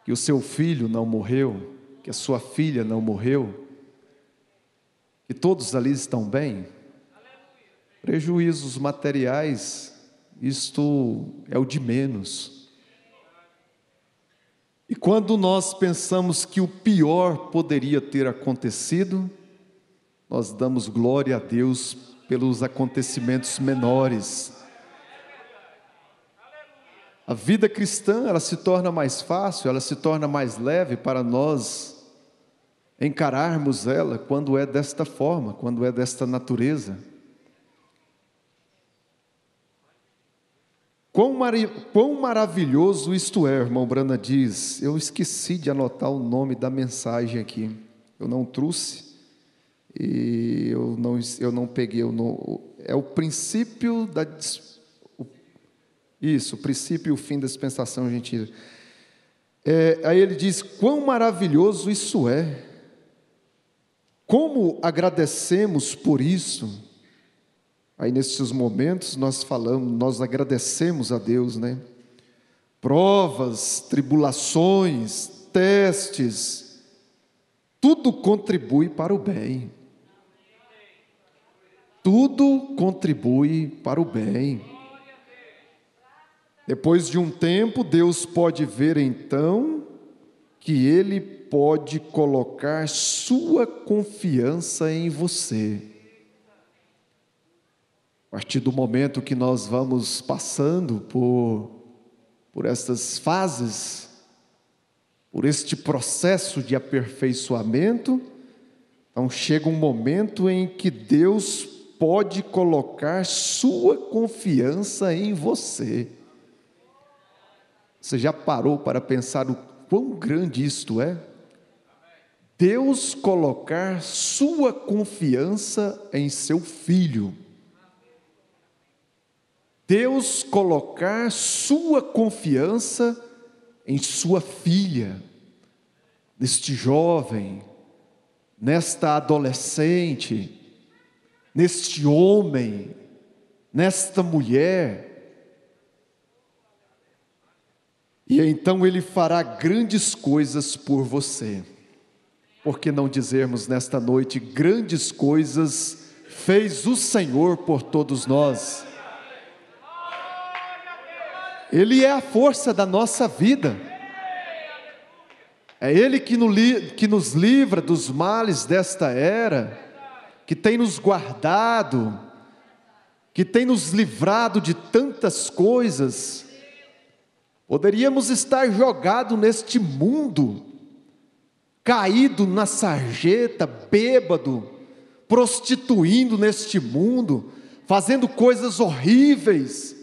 que o seu filho não morreu, que a sua filha não morreu, que todos ali estão bem. Prejuízos materiais, isto é o de menos. E quando nós pensamos que o pior poderia ter acontecido, nós damos glória a Deus pelos acontecimentos menores. A vida cristã, ela se torna mais fácil, ela se torna mais leve para nós encararmos ela quando é desta forma, quando é desta natureza. Quão maravilhoso isto é, irmão Brana diz. Eu esqueci de anotar o nome da mensagem aqui, eu não trouxe, e eu não peguei é o princípio da isso, o princípio e o fim da dispensação, gente. Aí ele diz: quão maravilhoso isso é, como agradecemos por isso. Aí nesses momentos nós agradecemos a Deus, né? Provas, tribulações, testes, tudo contribui para o bem. Tudo contribui para o bem. Depois de um tempo, Deus pode ver então que Ele pode colocar sua confiança em você. A partir do momento que nós vamos passando por essas fases, por este processo de aperfeiçoamento, então chega um momento em que Deus pode colocar sua confiança em você. Você já parou para pensar o quão grande isto é? Deus colocar sua confiança em seu filho. Deus colocar sua confiança em sua filha, neste jovem, nesta adolescente, neste homem, nesta mulher. E então Ele fará grandes coisas por você. Por que não dizermos nesta noite: grandes coisas fez o Senhor por todos nós. Ele é a força da nossa vida. É Ele que nos livra dos males desta era, que tem nos guardado, que tem nos livrado de tantas coisas. Poderíamos estar jogados neste mundo, caído na sarjeta, bêbado, prostituindo neste mundo, fazendo coisas horríveis.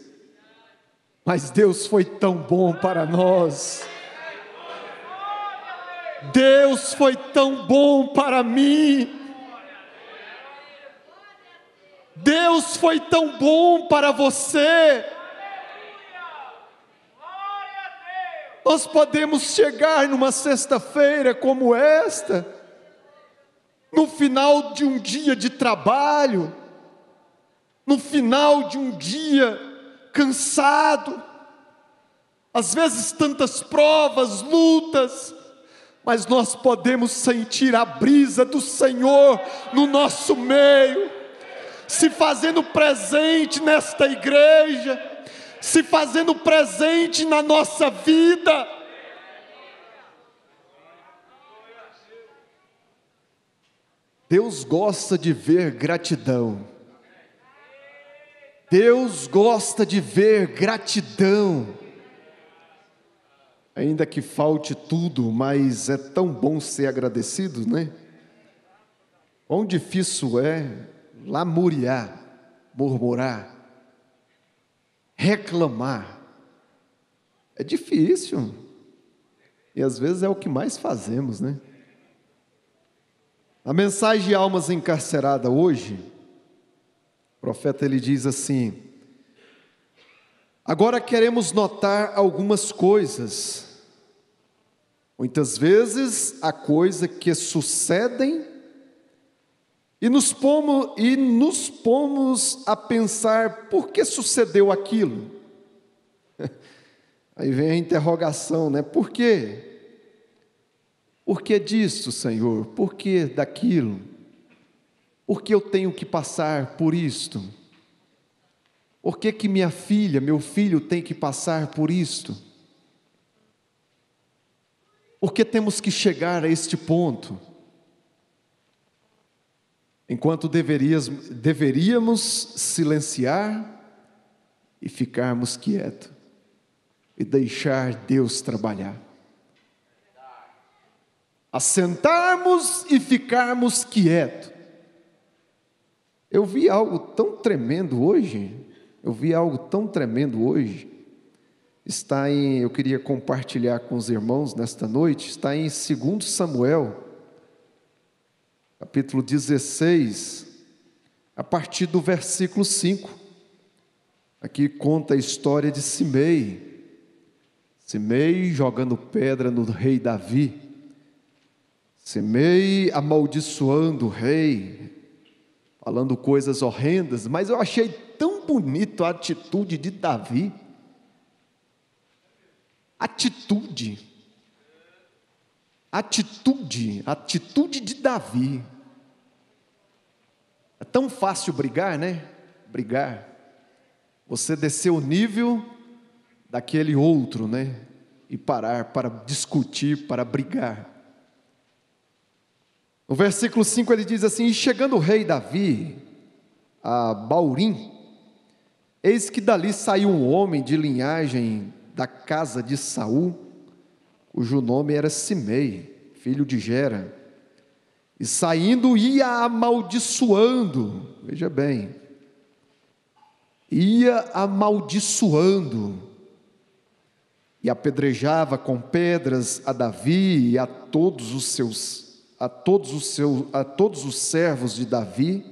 Mas Deus foi tão bom para nós. Deus foi tão bom para mim. Deus foi tão bom para você. Nós podemos chegar numa sexta-feira como esta, no final de um dia de trabalho, no final de um dia cansado, às vezes tantas provas, lutas, mas nós podemos sentir a brisa do Senhor no nosso meio, se fazendo presente nesta igreja, se fazendo presente na nossa vida. Deus gosta de ver gratidão. Deus gosta de ver gratidão. Ainda que falte tudo, mas é tão bom ser agradecido, né? Quão difícil é lamuriar, murmurar, reclamar. É difícil. E às vezes é o que mais fazemos, né? A mensagem de almas encarceradas hoje, o profeta ele diz assim: agora queremos notar algumas coisas. Muitas vezes há coisas que sucedem e nos pomos a pensar por que sucedeu aquilo. Aí vem a interrogação, né? Por quê? Por que disso, Senhor? Por que daquilo? Por que eu tenho que passar por isto? Por que minha filha, meu filho tem que passar por isto? Por que temos que chegar a este ponto? Enquanto deveríamos silenciar e ficarmos quietos e deixar Deus trabalhar. Assentarmos e ficarmos quietos. Eu vi algo tão tremendo hoje. Eu queria compartilhar com os irmãos nesta noite. Está em 2 Samuel, capítulo 16, a partir do versículo 5. Aqui conta a história de Simei. Simei jogando pedra no rei Davi. Simei amaldiçoando o rei, falando coisas horrendas, mas eu achei tão bonito a atitude de Davi. Atitude de Davi. É tão fácil brigar, né? Brigar. Você descer o nível daquele outro, né? E parar para discutir, para brigar. No versículo 5 ele diz assim: e chegando o rei Davi a Baurim, eis que dali saiu um homem de linhagem da casa de Saul, cujo nome era Simei, filho de Gera, e saindo ia amaldiçoando, veja bem, ia amaldiçoando, e apedrejava com pedras a Davi e a todos os servos de Davi,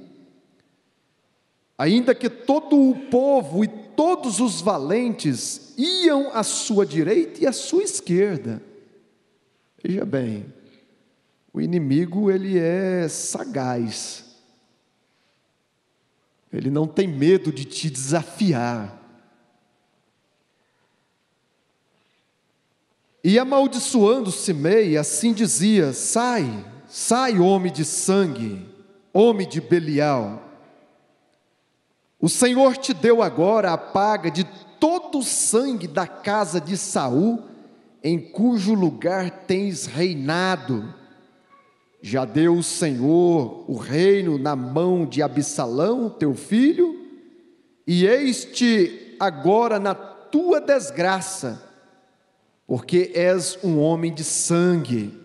ainda que todo o povo e todos os valentes iam à sua direita e à sua esquerda. Veja bem, o inimigo ele é sagaz, ele não tem medo de te desafiar. E amaldiçoando Simei, assim dizia: sai, homem de sangue, homem de Belial. O Senhor te deu agora a paga de todo o sangue da casa de Saul, em cujo lugar tens reinado. Já deu o Senhor o reino na mão de Absalão, teu filho, e eis-te agora na tua desgraça, porque és um homem de sangue,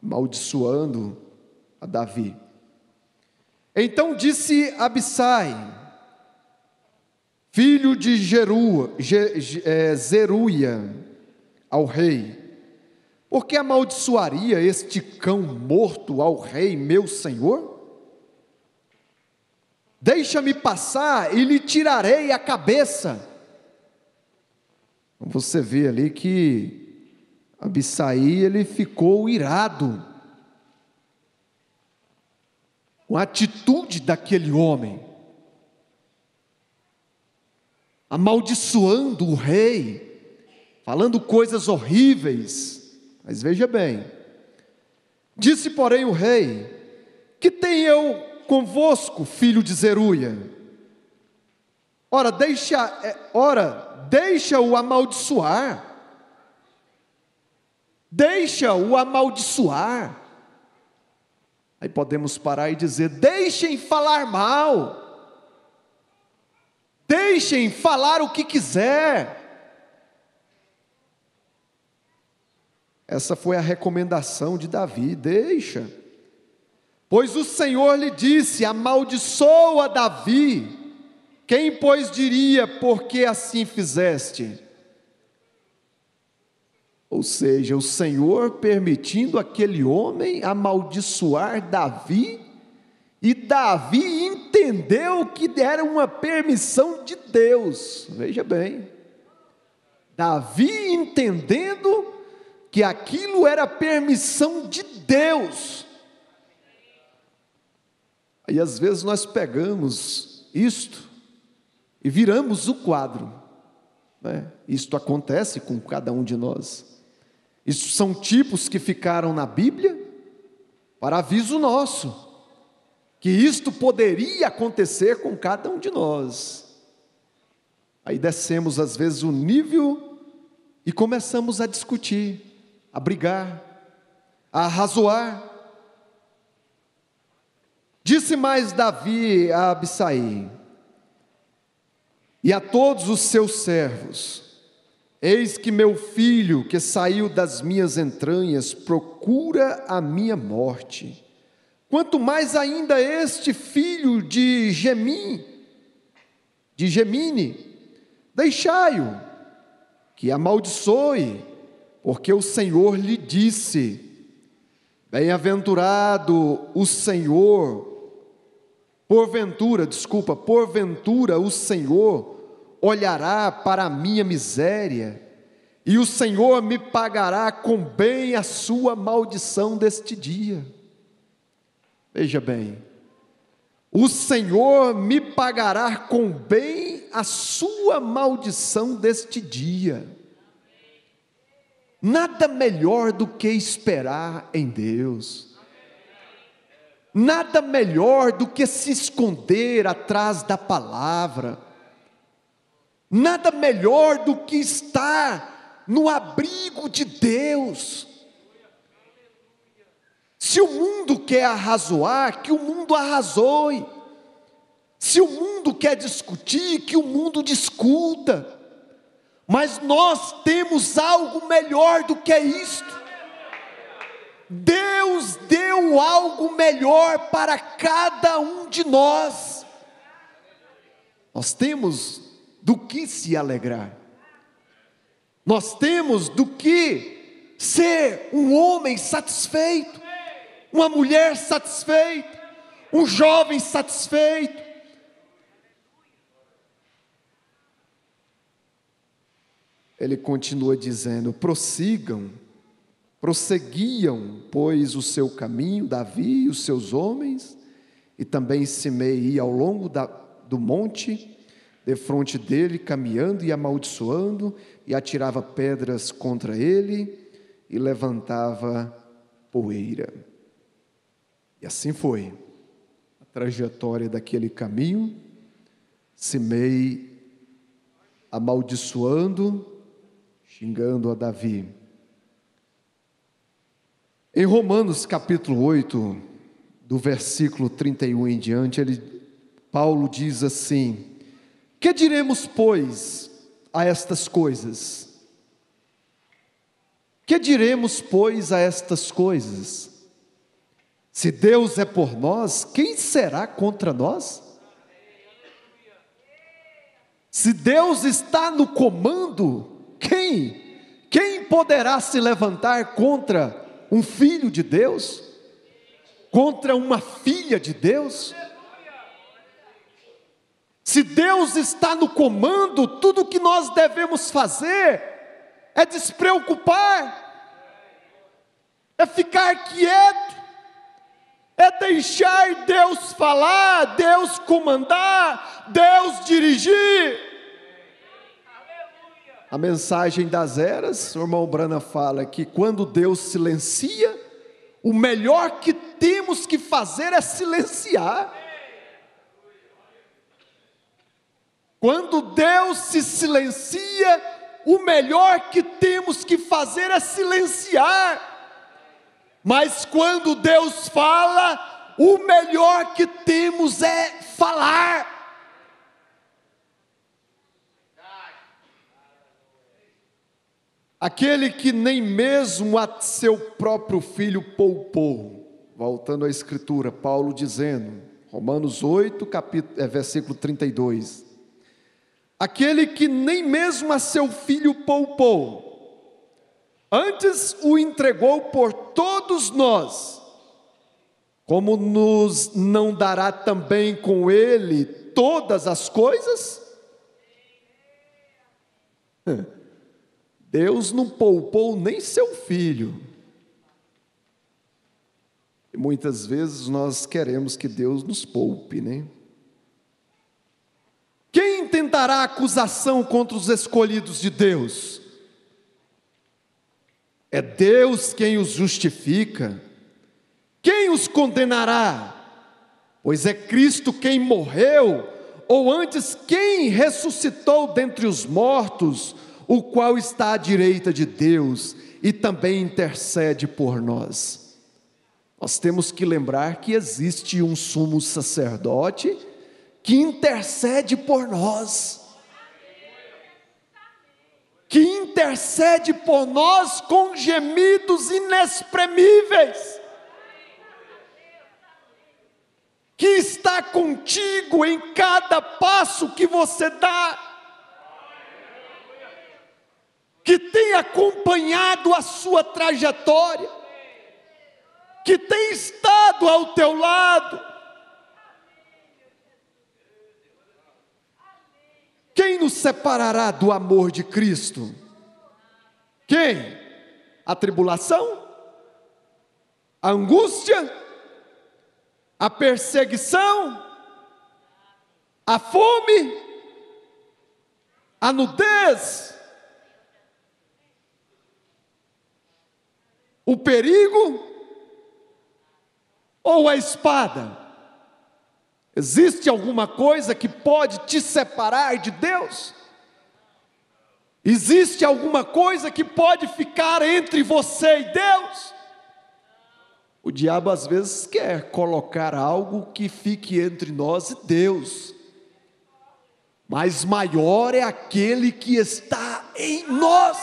amaldiçoando a Davi. Então disse Abissai, filho de Zeruia, ao rei: por que amaldiçoaria este cão morto ao rei meu senhor? Deixa-me passar e lhe tirarei a cabeça. Você vê ali que Abissai, ele ficou irado com a atitude daquele homem, amaldiçoando o rei, falando coisas horríveis. Mas veja bem, disse porém o rei: que tenho eu convosco, filho de Zeruia? Ora, deixa-o amaldiçoar. Deixa-o amaldiçoar. Aí podemos parar e dizer: deixem falar mal, deixem falar o que quiser. Essa foi a recomendação de Davi: deixa. Pois o Senhor lhe disse: amaldiçoa Davi. Quem, pois, diria: por que assim fizeste? Ou seja, o Senhor permitindo aquele homem amaldiçoar Davi, e Davi entendeu que era uma permissão de Deus. Veja bem, Davi entendendo que aquilo era permissão de Deus. Aí às vezes nós pegamos isto e viramos o quadro, né? Isto acontece com cada um de nós. Isso são tipos que ficaram na Bíblia para aviso nosso, que isto poderia acontecer com cada um de nós. Aí descemos às vezes o nível e começamos a discutir, a brigar, a arrazoar. Disse mais Davi a Abissai e a todos os seus servos: eis que meu filho, que saiu das minhas entranhas, procura a minha morte. Quanto mais ainda este filho de Gemine, deixai-o, que amaldiçoe, porque o Senhor lhe disse: bem-aventurado o Senhor, porventura o Senhor olhará para a minha miséria, e o Senhor me pagará com bem a sua maldição deste dia. Veja bem, o Senhor me pagará com bem a sua maldição deste dia. Nada melhor do que esperar em Deus. Nada melhor do que se esconder atrás da palavra. Nada melhor do que estar no abrigo de Deus. Se o mundo quer arrazoar, que o mundo arrazoe. Se o mundo quer discutir, que o mundo discuta. Mas nós temos algo melhor do que isto. Deus deu algo melhor para cada um de nós. Nós temos do que se alegrar. Nós temos do que ser um homem satisfeito, uma mulher satisfeita, um jovem satisfeito. Ele continua dizendo: prosseguiam, pois, o seu caminho, Davi e os seus homens, e também Simei ia ao longo do monte, defronte dele, caminhando e amaldiçoando, e atirava pedras contra ele, e levantava poeira. E assim foi a trajetória daquele caminho. Simei amaldiçoando, xingando a Davi. Em Romanos capítulo 8, do versículo 31 em diante, Paulo diz assim: que diremos, pois, a estas coisas? Que diremos, pois, a estas coisas? Se Deus é por nós, quem será contra nós? Se Deus está no comando, quem poderá se levantar contra um filho de Deus? Contra uma filha de Deus? Se Deus está no comando, tudo que nós devemos fazer é despreocupar, é ficar quieto, é deixar Deus falar, Deus comandar, Deus dirigir. A mensagem das eras, o irmão Brana fala que quando Deus silencia, o melhor que temos que fazer é silenciar. Quando Deus se silencia, o melhor que temos que fazer é silenciar. Mas quando Deus fala, o melhor que temos é falar. Aquele que nem mesmo a seu próprio filho poupou. Voltando à escritura, Paulo dizendo, Romanos 8, versículo 32. Aquele que nem mesmo a seu filho poupou, antes o entregou por todos nós, como nos não dará também com ele todas as coisas? Deus não poupou nem seu filho. E muitas vezes nós queremos que Deus nos poupe, né? Quem intentará acusação contra os escolhidos de Deus? É Deus quem os justifica. Quem os condenará? Pois é Cristo quem morreu, ou antes quem ressuscitou dentre os mortos, o qual está à direita de Deus e também intercede por nós. Nós temos que lembrar que existe um sumo sacerdote que intercede por nós, que intercede por nós com gemidos inexprimíveis, que está contigo em cada passo que você dá, que tem acompanhado a sua trajetória, que tem estado ao teu lado. Quem nos separará do amor de Cristo? Quem? A tribulação? A angústia? A perseguição? A fome? A nudez? O perigo? Ou a espada? Existe alguma coisa que pode te separar de Deus? Existe alguma coisa que pode ficar entre você e Deus? O diabo às vezes quer colocar algo que fique entre nós e Deus, mas maior é aquele que está em nós.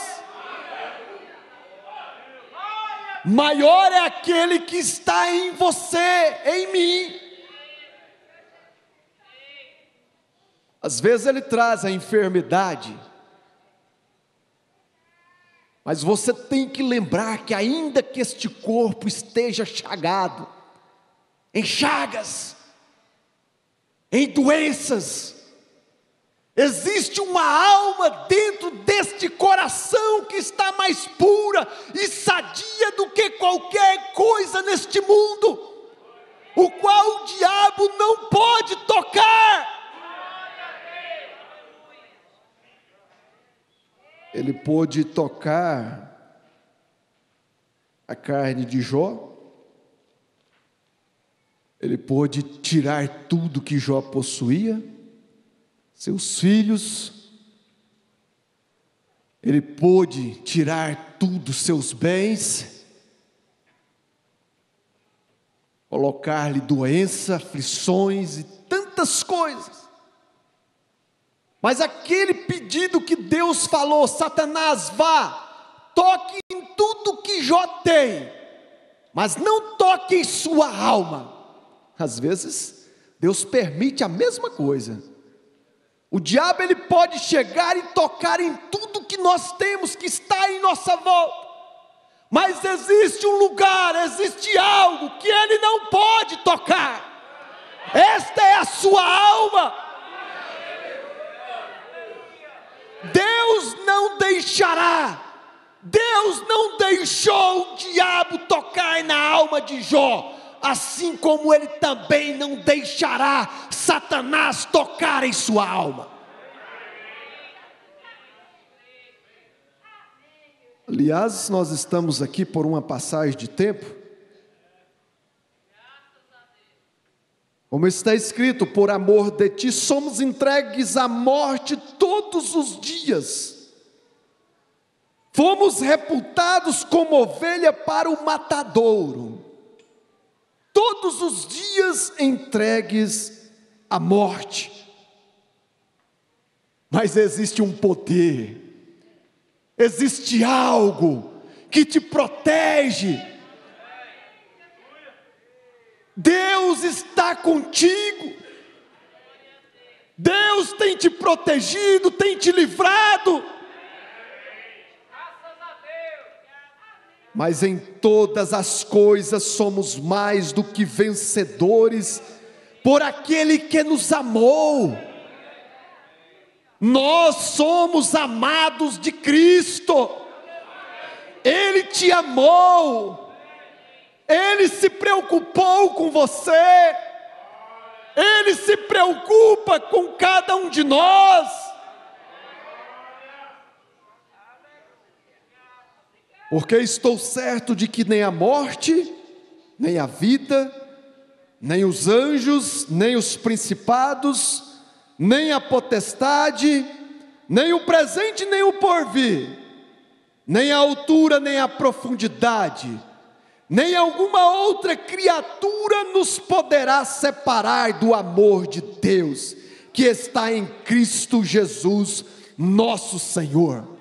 Maior é aquele que está em você, em mim. Às vezes ele traz a enfermidade, mas você tem que lembrar que ainda que este corpo esteja chagado, em chagas, em doenças, existe uma alma dentro deste coração que está mais pura e sadia do que qualquer coisa neste mundo, o qual o diabo não pode tocar. Ele pôde tocar a carne de Jó, ele pôde tirar tudo que Jó possuía, seus filhos, ele pôde tirar tudo, seus bens, colocar-lhe doença, aflições e tantas coisas. Mas aquele pedido que Deus falou, Satanás, vá, toque em tudo que Jó tem, mas não toque em sua alma. Às vezes, Deus permite a mesma coisa. O diabo ele pode chegar e tocar em tudo que nós temos, que está em nossa volta. Mas existe um lugar, existe algo que ele não pode tocar. Esta é a sua alma.
não deixará. Deus não deixou o diabo tocar na alma de Jó, assim como Ele também não deixará Satanás tocar em sua alma.
Aliás, nós estamos aqui por uma passagem de tempo. Como está escrito, por amor de ti somos entregues à morte todos os dias. Fomos reputados como ovelha para o matadouro. Todos os dias entregues à morte. Mas existe um poder. Existe algo que te protege. Deus está contigo. Deus tem te protegido, tem te livrado. Mas em todas as coisas somos mais do que vencedores por aquele que nos amou. Nós somos amados de Cristo. Ele te amou. Ele se preocupou com você. Ele se preocupa com cada um de nós. Porque estou certo de que nem a morte, nem a vida, nem os anjos, nem os principados, nem a potestade, nem o presente, nem o porvir, nem a altura, nem a profundidade, nem alguma outra criatura nos poderá separar do amor de Deus, que está em Cristo Jesus, nosso Senhor.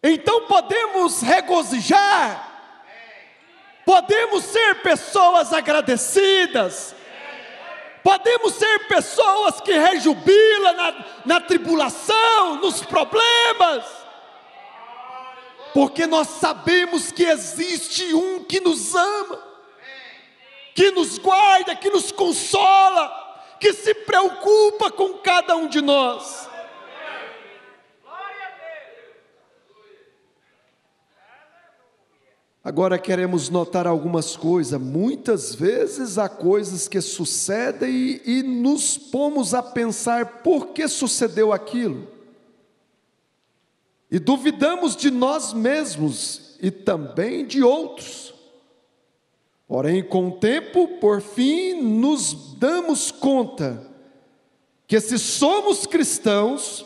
Então podemos regozijar, podemos ser pessoas agradecidas, podemos ser pessoas que rejubilam na tribulação, nos problemas, porque nós sabemos que existe um que nos ama, que nos guarda, que nos consola, que se preocupa com cada um de nós. Agora queremos notar algumas coisas. Muitas vezes há coisas que sucedem e nos pomos a pensar por que sucedeu aquilo. E duvidamos de nós mesmos e também de outros. Porém, com o tempo, por fim, nos damos conta que se somos cristãos,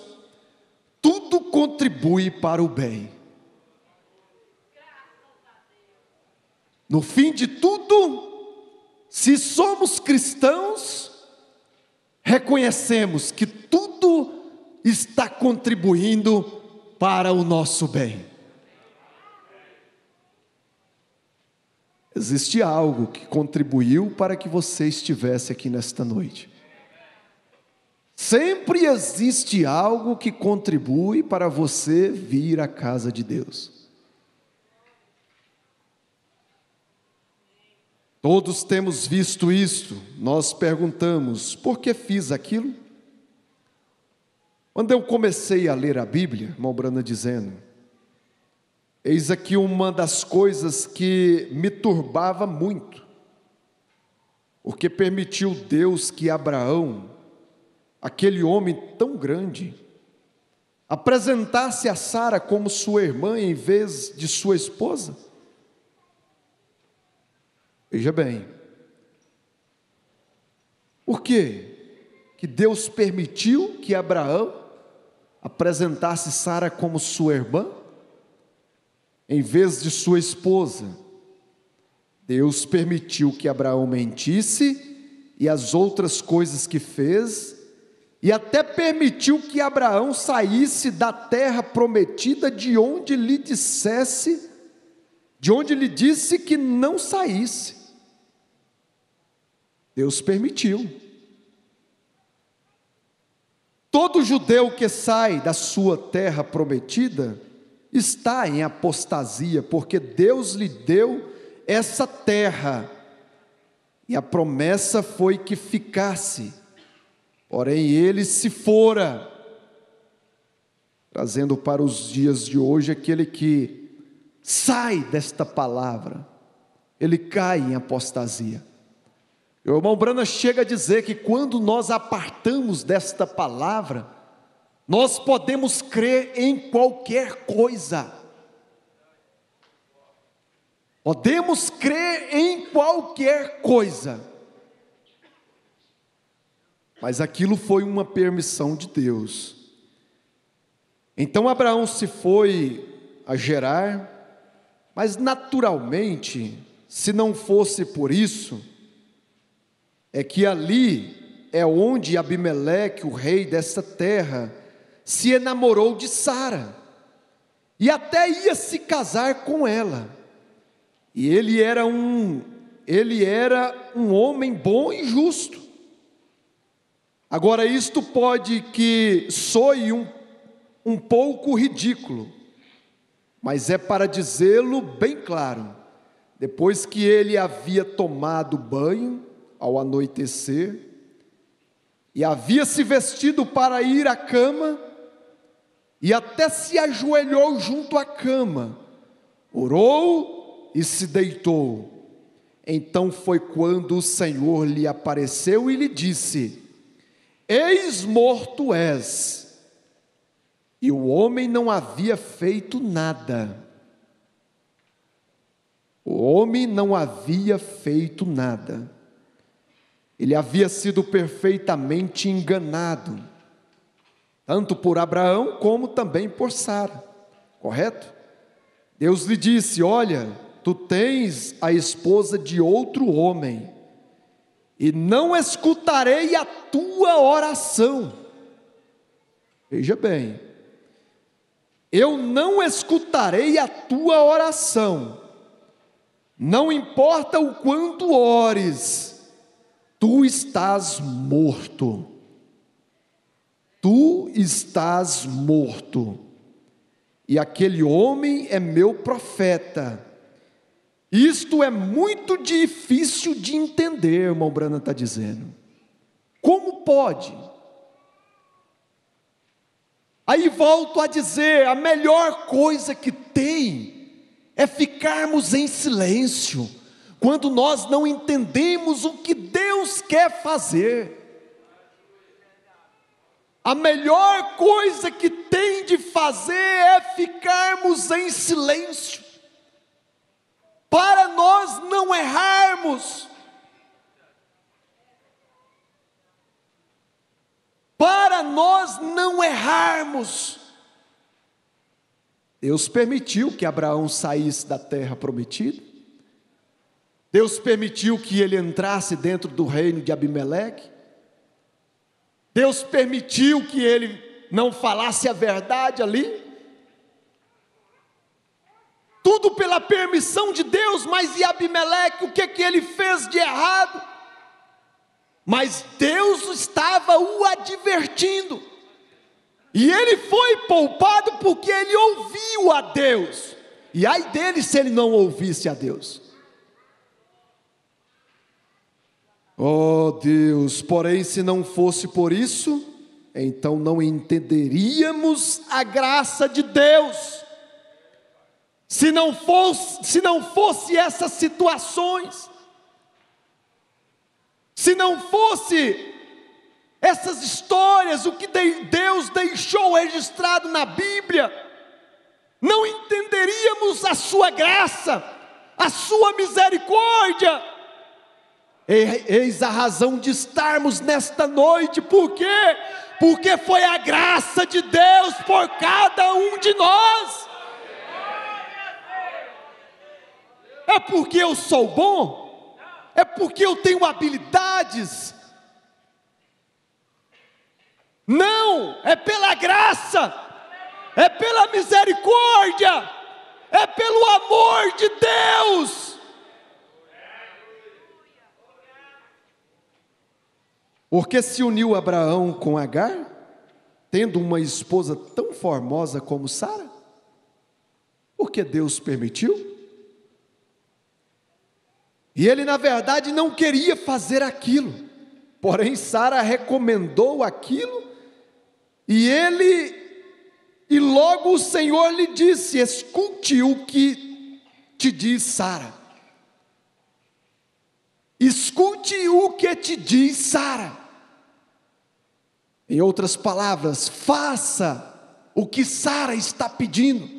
tudo contribui para o bem. No fim de tudo, se somos cristãos, reconhecemos que tudo está contribuindo para o nosso bem. Existe algo que contribuiu para que você estivesse aqui nesta noite. Sempre existe algo que contribui para você vir à casa de Deus. Todos temos visto isto. Nós perguntamos, por que fiz aquilo? Quando eu comecei a ler a Bíblia, irmão Brana dizendo, eis aqui uma das coisas que me turbava muito, porque permitiu Deus que Abraão, aquele homem tão grande, apresentasse a Sara como sua irmã em vez de sua esposa. Veja bem, por quê? Que Deus permitiu que Abraão apresentasse Sara como sua irmã, em vez de sua esposa. Deus permitiu que Abraão mentisse, e as outras coisas que fez, e até permitiu que Abraão saísse da terra prometida de onde lhe disse que não saísse. Deus permitiu. Todo judeu que sai da sua terra prometida está em apostasia, porque Deus lhe deu essa terra, e a promessa foi que ficasse, porém ele se fora, trazendo para os dias de hoje aquele que sai desta palavra, ele cai em apostasia. O irmão Branham chega a dizer que quando nós apartamos desta palavra, nós podemos crer em qualquer coisa. Podemos crer em qualquer coisa. Mas aquilo foi uma permissão de Deus. Então Abraão se foi a Gerar, mas naturalmente, se não fosse por isso, é que ali é onde Abimeleque, o rei dessa terra, se enamorou de Sara, e até ia se casar com ela. E ele era um homem bom e justo. Agora, isto pode que soe um pouco ridículo, mas é para dizê-lo bem claro. Depois que ele havia tomado banho ao anoitecer, e havia se vestido para ir à cama, e até se ajoelhou junto à cama, orou e se deitou. Então foi quando o Senhor lhe apareceu e lhe disse: eis morto és. E o homem não havia feito nada. O homem não havia feito nada. Ele havia sido perfeitamente enganado, tanto por Abraão como também por Sara, correto? Deus lhe disse: olha, tu tens a esposa de outro homem, e não escutarei a tua oração. Veja bem, eu não escutarei a tua oração, não importa o quanto ores, tu estás morto. Tu estás morto. E aquele homem é meu profeta. Isto é muito difícil de entender, irmão Branham está dizendo. Como pode? Aí volto a dizer, a melhor coisa que tem é ficarmos em silêncio, quando nós não entendemos o que Deus quer fazer. A melhor coisa que tem de fazer é ficarmos em silêncio, para nós não errarmos, para nós não errarmos. Deus permitiu que Abraão saísse da terra prometida, Deus permitiu que ele entrasse dentro do reino de Abimeleque, Deus permitiu que ele não falasse a verdade ali, tudo pela permissão de Deus. Mas e Abimeleque, o que ele fez de errado? Mas Deus estava o advertindo, e ele foi poupado porque ele ouviu a Deus, e ai dele se ele não ouvisse a Deus. Oh Deus, porém se não fosse por isso, então não entenderíamos a graça de Deus. Se não fosse essas situações, se não fosse essas histórias, o que Deus deixou registrado na Bíblia, não entenderíamos a sua graça, a sua misericórdia. Eis a razão de estarmos nesta noite. Por quê? Porque foi a graça de Deus por cada um de nós. É porque eu sou bom? É porque eu tenho habilidades? Não, é pela graça, é pela misericórdia, é pelo amor de Deus. Porque se uniu Abraão com Agar, tendo uma esposa tão formosa como Sara? Porque Deus permitiu. E ele na verdade não queria fazer aquilo, porém Sara recomendou aquilo, e ele E logo o Senhor lhe disse: escute o que te diz Sara. Escute o que te diz Sara. Em outras palavras, faça o que Sara está pedindo.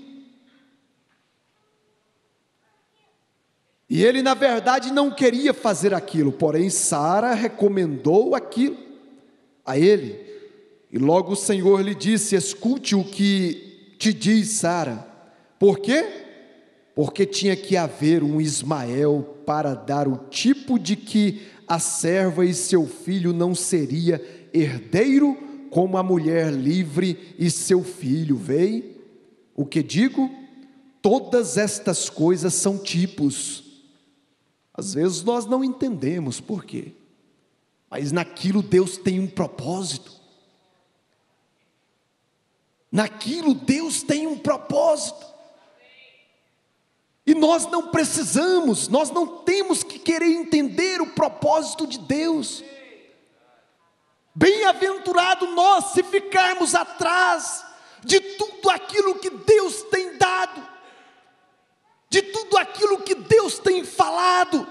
E ele, na verdade, não queria fazer aquilo, porém Sara recomendou aquilo a ele. E logo o Senhor lhe disse: escute o que te diz Sara. Por quê? Porque tinha que haver um Ismael para dar o tipo de que a serva e seu filho não seria herdeiro, como a mulher livre e seu filho. Vê o que digo? Todas estas coisas são tipos. Às vezes nós não entendemos por quê, mas naquilo Deus tem um propósito. Naquilo Deus tem um propósito. E nós não temos que querer entender o propósito de Deus. Bem-aventurado nós se ficarmos atrás de tudo aquilo que Deus tem dado, de tudo aquilo que Deus tem falado.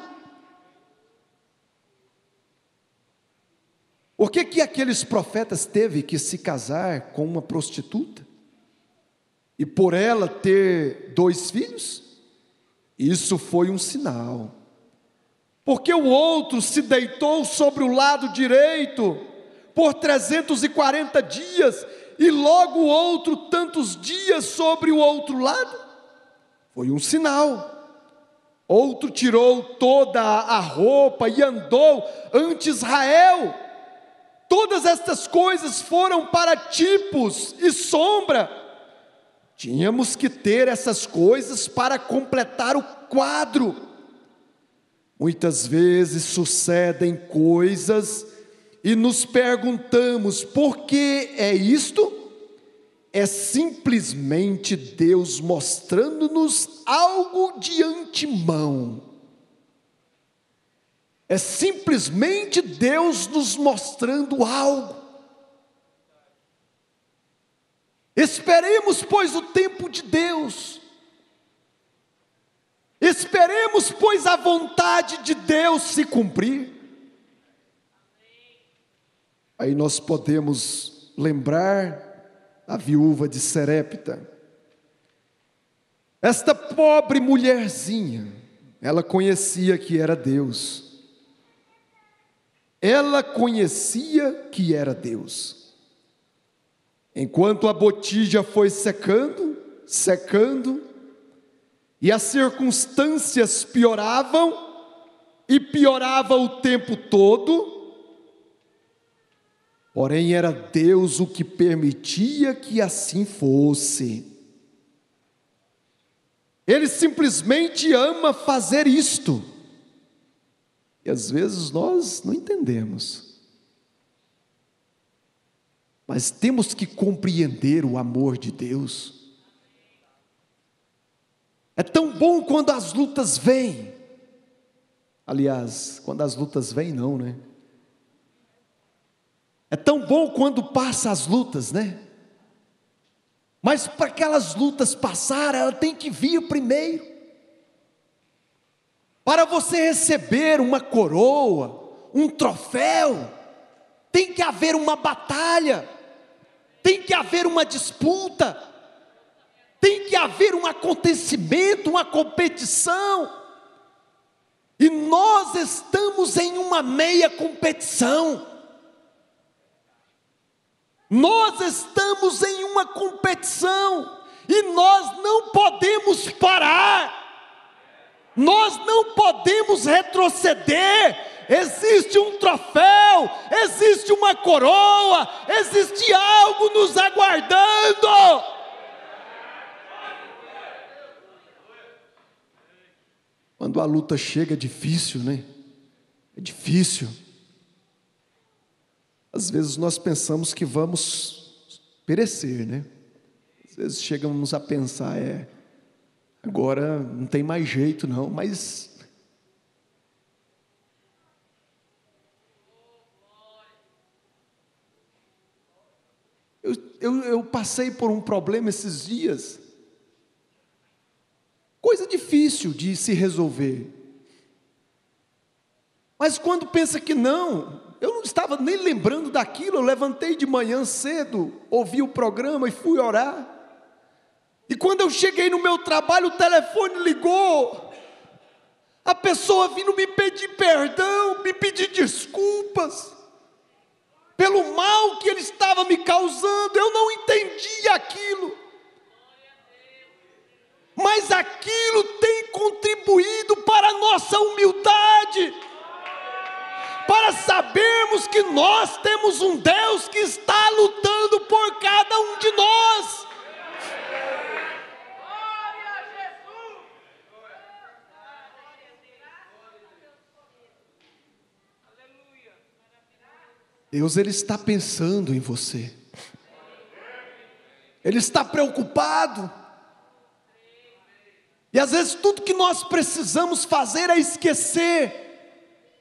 Por que aqueles profetas teve que se casar com uma prostituta? E por ela ter 2 filhos? Isso foi um sinal. Porque o outro se deitou sobre o lado direito por 340 dias, e logo o outro tantos dias sobre o outro lado? Foi um sinal. Outro tirou toda a roupa e andou ante Israel. Todas estas coisas foram para tipos e sombra. Tínhamos que ter essas coisas para completar o quadro. Muitas vezes sucedem coisas e nos perguntamos: por que é isto? É simplesmente Deus mostrando-nos algo de antemão. É simplesmente Deus nos mostrando algo. Esperemos, pois, o tempo de Deus. Esperemos, pois, a vontade de Deus se cumprir. Aí nós podemos lembrar a viúva de Serepta. Esta pobre mulherzinha, ela conhecia que era Deus. Ela conhecia que era Deus. Enquanto a botija foi secando, e as circunstâncias pioravam, e piorava o tempo todo, porém era Deus o que permitia que assim fosse. Ele simplesmente ama fazer isto. E às vezes nós não entendemos. Mas temos que compreender o amor de Deus. É tão bom quando as lutas vêm. Aliás, quando as lutas vêm não, né? É tão bom quando passa as lutas, né? Mas para aquelas lutas passar, ela tem que vir primeiro. Para você receber uma coroa, um troféu, tem que haver uma batalha, tem que haver uma disputa, tem que haver um acontecimento, uma competição. E nós estamos em uma meia competição. Nós estamos em uma competição e nós não podemos parar. Nós não podemos retroceder. Existe um troféu, existe uma coroa, existe algo nos aguardando. Quando a luta chega é difícil, né? É difícil. Às vezes nós pensamos que vamos perecer, né? Às vezes chegamos a pensar, agora não tem mais jeito não, mas eu eu passei por um problema esses dias. Coisa difícil de se resolver. Mas quando pensa que não, eu não estava nem lembrando daquilo, eu levantei de manhã cedo, ouvi o programa e fui orar. E quando eu cheguei no meu trabalho, o telefone ligou. A pessoa vindo me pedir perdão, me pedir desculpas pelo mal que ele estava me causando. Eu não entendi aquilo. Mas aquilo tem contribuído para a nossa humildade, para sabermos que nós temos um Deus que está lutando por cada um de nós. Deus, Ele está pensando em você. Ele está preocupado. E às vezes tudo que nós precisamos fazer é esquecer.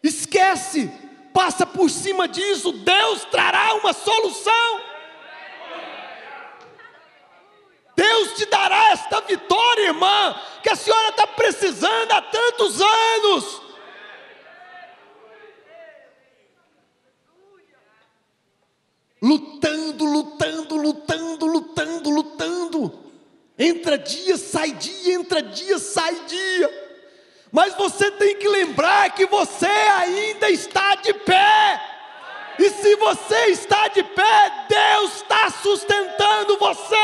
Esquece, passa por cima disso. Deus trará uma solução. Deus te dará esta vitória, irmã, que a senhora está precisando há tantos anos. Lutando. Entra dia, sai dia. Mas você tem que lembrar que você ainda está de pé. E se você está de pé, Deus está sustentando você.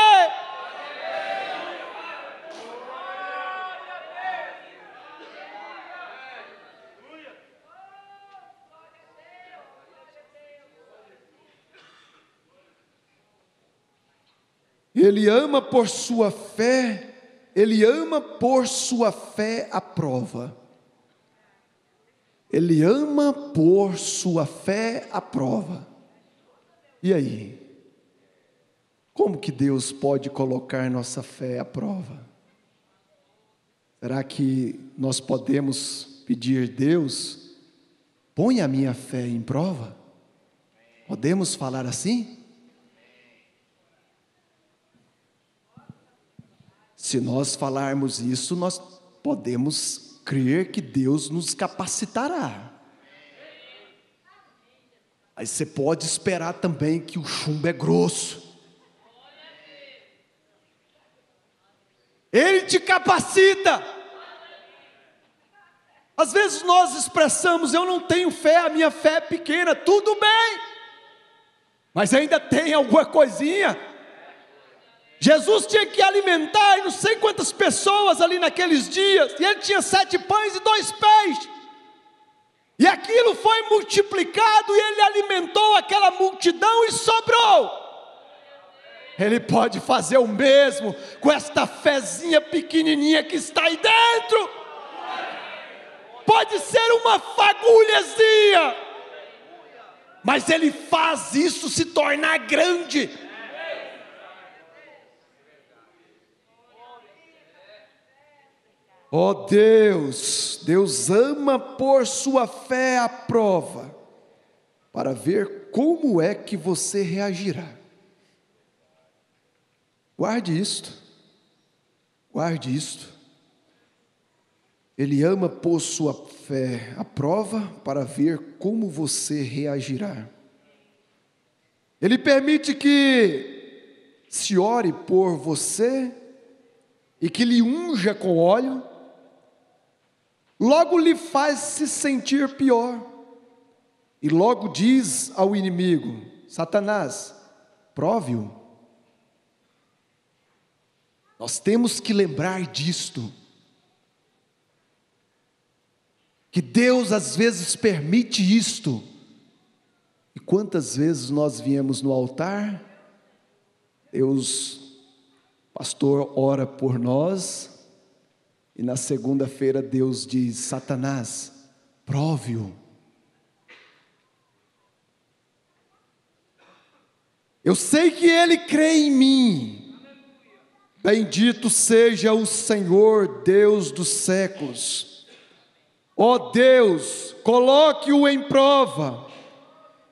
Ele ama por sua fé, Ele ama por sua fé a prova. Ele ama por sua fé a prova. E aí? Como que Deus pode colocar nossa fé à prova? Será que nós podemos pedir, Deus, põe a minha fé em prova? Podemos falar assim? Se nós falarmos isso, nós podemos crer que Deus nos capacitará. Aí você pode esperar também que o chumbo é grosso. Ele te capacita. Às vezes nós expressamos, eu não tenho fé, a minha fé é pequena. Tudo bem, mas ainda tem alguma coisinha. Jesus tinha que alimentar não sei quantas pessoas ali naqueles dias, e ele tinha 7 pães e 2 peixes, e aquilo foi multiplicado, e ele alimentou aquela multidão e sobrou. Ele pode fazer o mesmo com esta fezinha pequenininha que está aí dentro. Pode ser uma fagulhazinha, mas ele faz isso se tornar grande. Ó Deus, Deus ama pôr sua fé à prova, para ver como é que você reagirá. Guarde isto. Ele ama pôr sua fé à prova, para ver como você reagirá. Ele permite que se ore por você, e que lhe unja com óleo, logo lhe faz se sentir pior, e logo diz ao inimigo: Satanás, prove-o. Nós temos que lembrar disto, que Deus às vezes permite isto. E quantas vezes nós viemos no altar, pastor ora por nós, e na segunda-feira Deus diz: Satanás, prove-o. Eu sei que ele crê em mim. Bendito seja o Senhor, Deus dos séculos. Ó Deus, coloque-o em prova.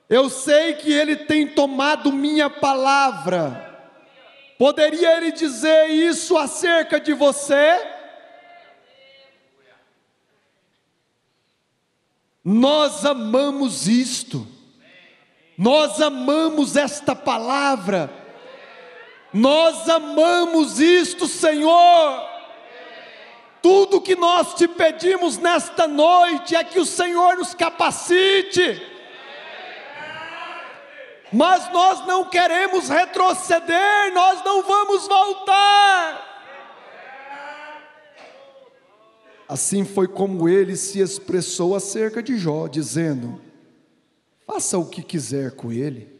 Eu sei que ele tem tomado minha palavra Poderia ele dizer isso acerca de você? Nós amamos isto, nós amamos esta palavra, nós amamos isto, Senhor. Tudo que nós te pedimos nesta noite é que o Senhor nos capacite, mas nós não queremos retroceder, nós não vamos voltar. Assim foi como ele se expressou acerca de Jó, dizendo: faça o que quiser com ele,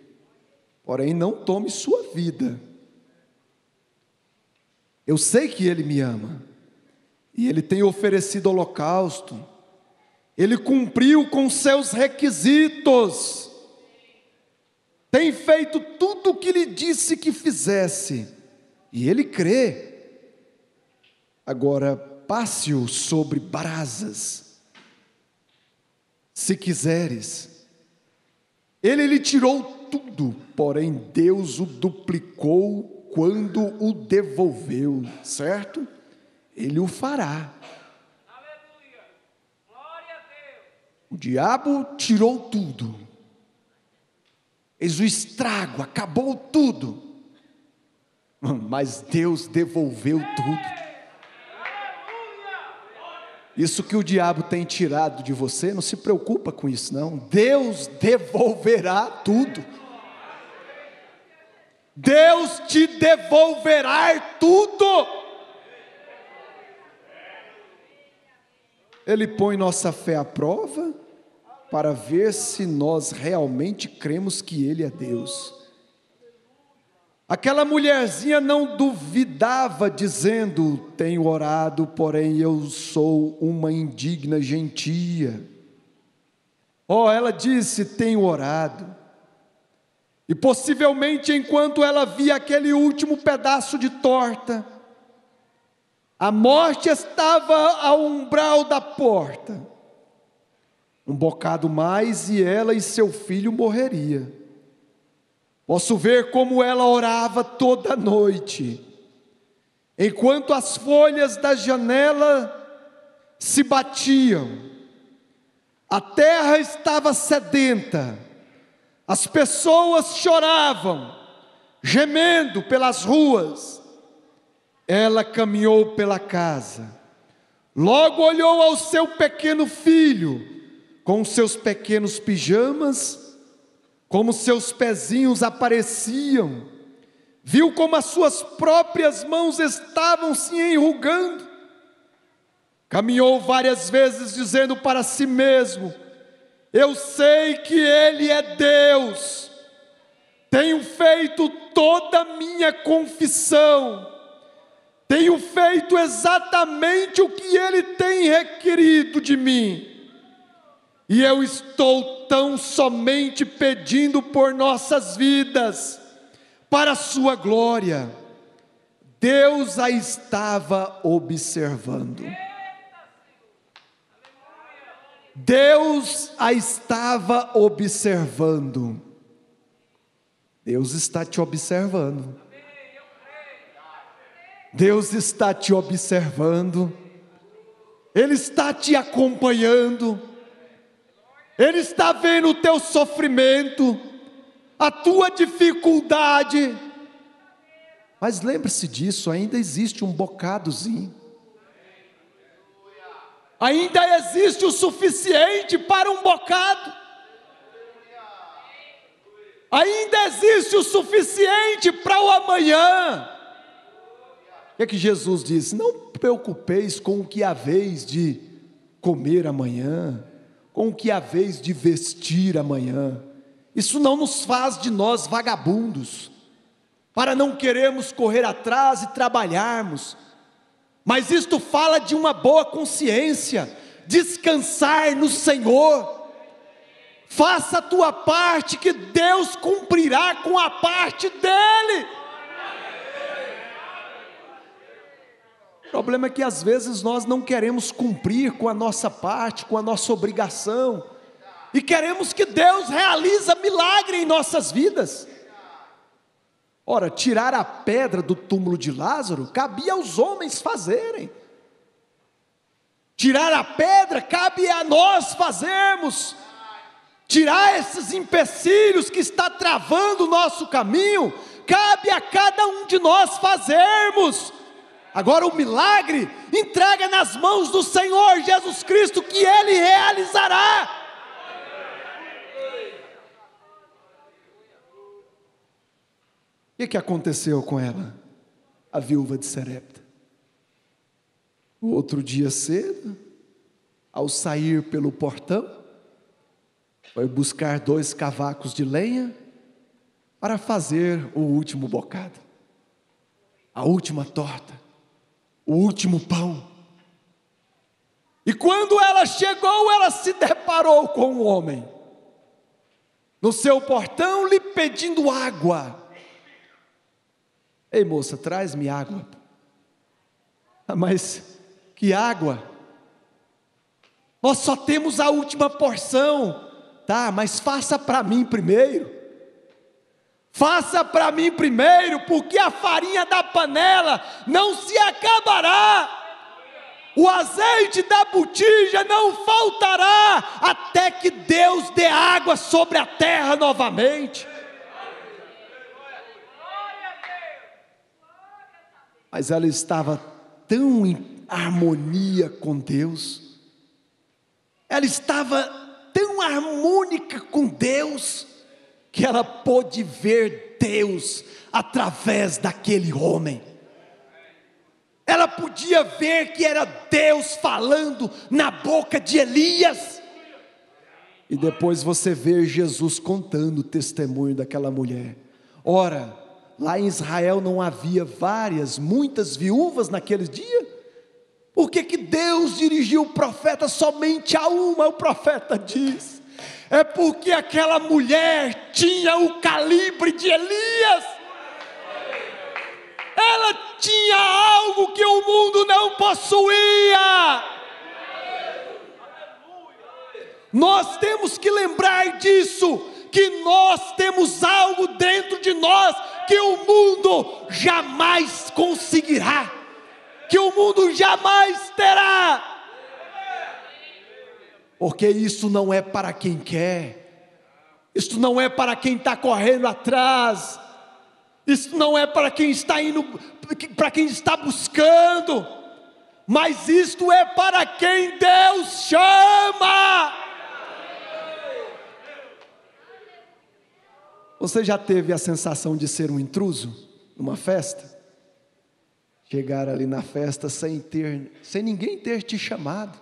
porém não tome sua vida. Eu sei que ele me ama, e ele tem oferecido holocausto, ele cumpriu com seus requisitos, tem feito tudo o que lhe disse que fizesse, e ele crê. Agora passe-o sobre brasas, se quiseres. Ele lhe tirou tudo, porém Deus o duplicou quando o devolveu, certo? Ele o fará. O diabo tirou tudo, eis o estrago, acabou tudo, mas Deus devolveu tudo. Isso que o diabo tem tirado de você, não se preocupa com isso não, Deus devolverá tudo. Deus te devolverá tudo. Ele põe nossa fé à prova, para ver se nós realmente cremos que Ele é Deus. Aquela mulherzinha não duvidava, dizendo: tenho orado, porém eu sou uma indigna gentia. Ela disse: tenho orado. E possivelmente enquanto ela via aquele último pedaço de torta, a morte estava ao umbral da porta. Um bocado mais e ela e seu filho morreria. Posso ver como ela orava toda noite, enquanto as folhas da janela se batiam, a terra estava sedenta, as pessoas choravam, gemendo pelas ruas. Ela caminhou pela casa, logo olhou ao seu pequeno filho, com seus pequenos pijamas, como seus pezinhos apareciam, viu como as suas próprias mãos estavam se enrugando, caminhou várias vezes dizendo para si mesmo: eu sei que Ele é Deus, tenho feito toda a minha confissão, tenho feito exatamente o que Ele tem requerido de mim, e eu estou tão somente pedindo por nossas vidas, para a sua glória. Deus a estava observando. Deus a estava observando. Deus está te observando. Deus está te observando. Ele está te acompanhando. Ele está vendo o teu sofrimento, a tua dificuldade. Mas lembre-se disso, ainda existe um bocadozinho. Ainda existe o suficiente para um bocado. Ainda existe o suficiente para o amanhã. O que Jesus disse? Não preocupeis com o que haveis de comer amanhã, com o que haveis de vestir amanhã. Isso não nos faz de nós vagabundos, para não querermos correr atrás e trabalharmos, mas isto fala de uma boa consciência, descansar no Senhor. Faça a tua parte, que Deus cumprirá com a parte dEle. O problema é que às vezes nós não queremos cumprir com a nossa parte, com a nossa obrigação, e queremos que Deus realize milagre em nossas vidas. Ora, tirar a pedra do túmulo de Lázaro cabia aos homens fazerem. Tirar a pedra cabe a nós fazermos. Tirar esses empecilhos que está travando o nosso caminho, cabe a cada um de nós fazermos. Agora o milagre entrega nas mãos do Senhor Jesus Cristo, que Ele realizará. O que aconteceu com ela? A viúva de Sarepta. O outro dia cedo, ao sair pelo portão, foi buscar 2 cavacos de lenha para fazer o último bocado, a última torta, o último pão. E quando ela chegou, ela se deparou com um homem no seu portão lhe pedindo água. Ei, moça, traz-me água. Mas que água? Nós só temos a última porção. Tá, mas faça para mim primeiro. Faça para mim primeiro, porque a farinha da panela não se acabará. O azeite da botija não faltará, até que Deus dê água sobre a terra novamente. Mas ela estava tão em harmonia com Deus, ela estava tão harmônica com Deus, que ela pôde ver Deus através daquele homem. Ela podia ver que era Deus falando na boca de Elias. E depois você vê Jesus contando o testemunho daquela mulher. Ora, lá em Israel não havia muitas viúvas naqueles dias? Por que Deus dirigiu o profeta somente a uma? O profeta diz: é porque aquela mulher tinha o calibre de Elias. Ela tinha algo que o mundo não possuía. Nós temos que lembrar disso, que nós temos algo dentro de nós que o mundo jamais conseguirá, que o mundo jamais terá, porque isso não é para quem quer, isso não é para quem está correndo atrás, isso não é para quem está indo, para quem está buscando, mas isto é para quem Deus chama. Você já teve a sensação de ser um intruso numa festa? Chegar ali na festa sem ninguém ter te chamado.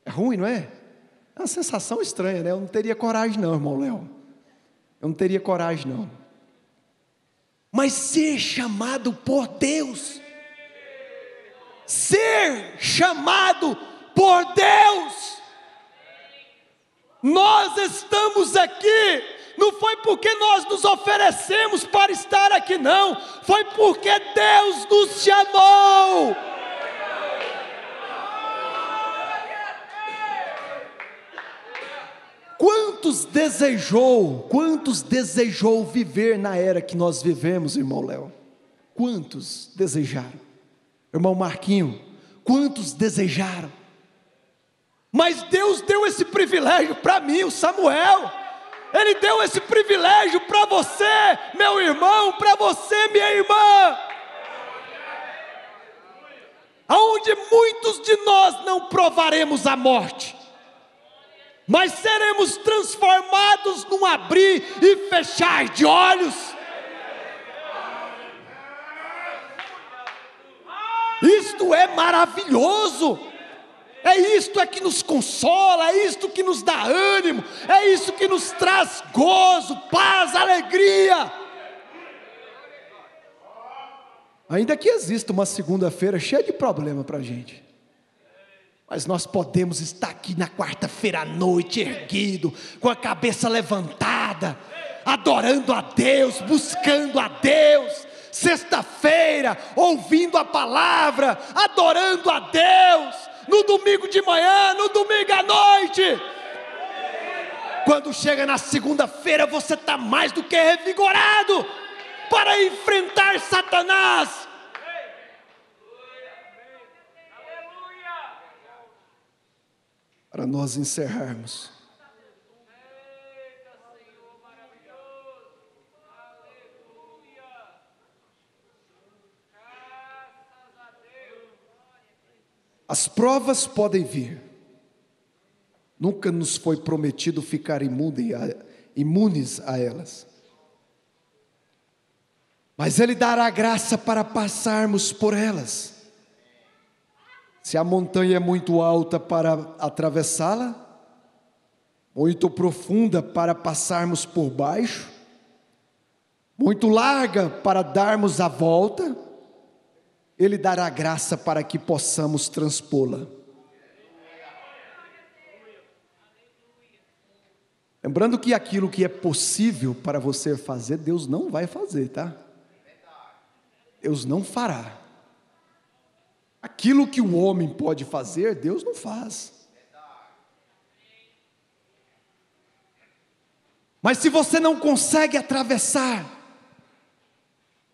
É ruim, não é? É uma sensação estranha, né? Eu não teria coragem não, irmão Léo. Eu não teria coragem não. Mas ser chamado por Deus, ser chamado por Deus, nós estamos aqui, não foi porque nós nos oferecemos para estar aqui não, foi porque Deus nos chamou. Quantos desejou viver na era que nós vivemos, irmão Léo? Quantos desejaram? Irmão Marquinho, quantos desejaram? Mas Deus deu esse privilégio para mim, o Samuel. Ele deu esse privilégio para você, meu irmão, para você, minha irmã. Aonde muitos de nós não provaremos a morte, mas seremos transformados num abrir e fechar de olhos. Isto é maravilhoso. É isto que nos consola, é isto que nos dá ânimo, é isso que nos traz gozo, paz, alegria. Ainda que exista uma segunda-feira cheia de problema para a gente, mas nós podemos estar aqui na quarta-feira à noite, erguido, com a cabeça levantada, adorando a Deus, buscando a Deus. Sexta-feira, ouvindo a palavra, adorando a Deus. No domingo de manhã, no domingo à noite. Quando chega na segunda-feira, você está mais do que revigorado.
para enfrentar Satanás. Para nós encerrarmos, as provas podem vir, nunca nos foi prometido ficar imunes a elas, mas Ele dará graça para passarmos por elas. Se a montanha é muito alta para atravessá-la, muito profunda para passarmos por baixo, muito larga para darmos a volta, Ele dará graça para que possamos transpô-la. Lembrando que aquilo que é possível para você fazer, Deus não vai fazer, tá? Deus não fará. Aquilo que o homem pode fazer, Deus não faz. Mas se você não consegue atravessar,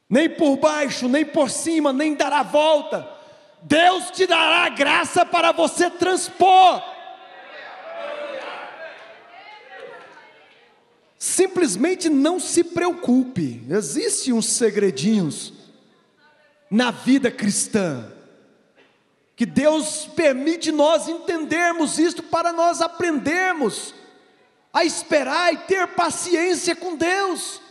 nem por baixo, nem por cima, nem dar a volta, Deus te dará graça para você transpor. Simplesmente não se preocupe. Existem uns segredinhos na vida cristã, que Deus permite nós entendermos isto para nós aprendermos a esperar e ter paciência com Deus. O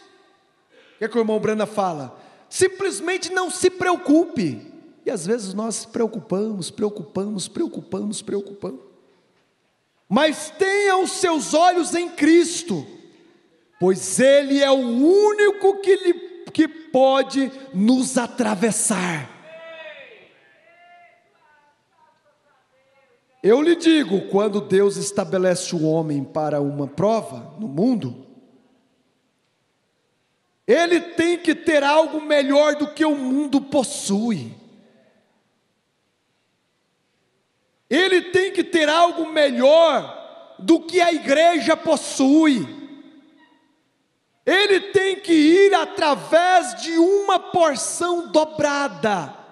que é que o irmão Brana fala? Simplesmente não se preocupe. E às vezes nós preocupamos. Mas tenha os seus olhos em Cristo, pois Ele é o único que pode nos atravessar. Eu lhe digo, quando Deus estabelece o homem para uma prova no mundo, Ele tem que ter algo melhor do que o mundo possui. Ele tem que ter algo melhor do que a igreja possui. Ele tem que ir através de uma porção dobrada.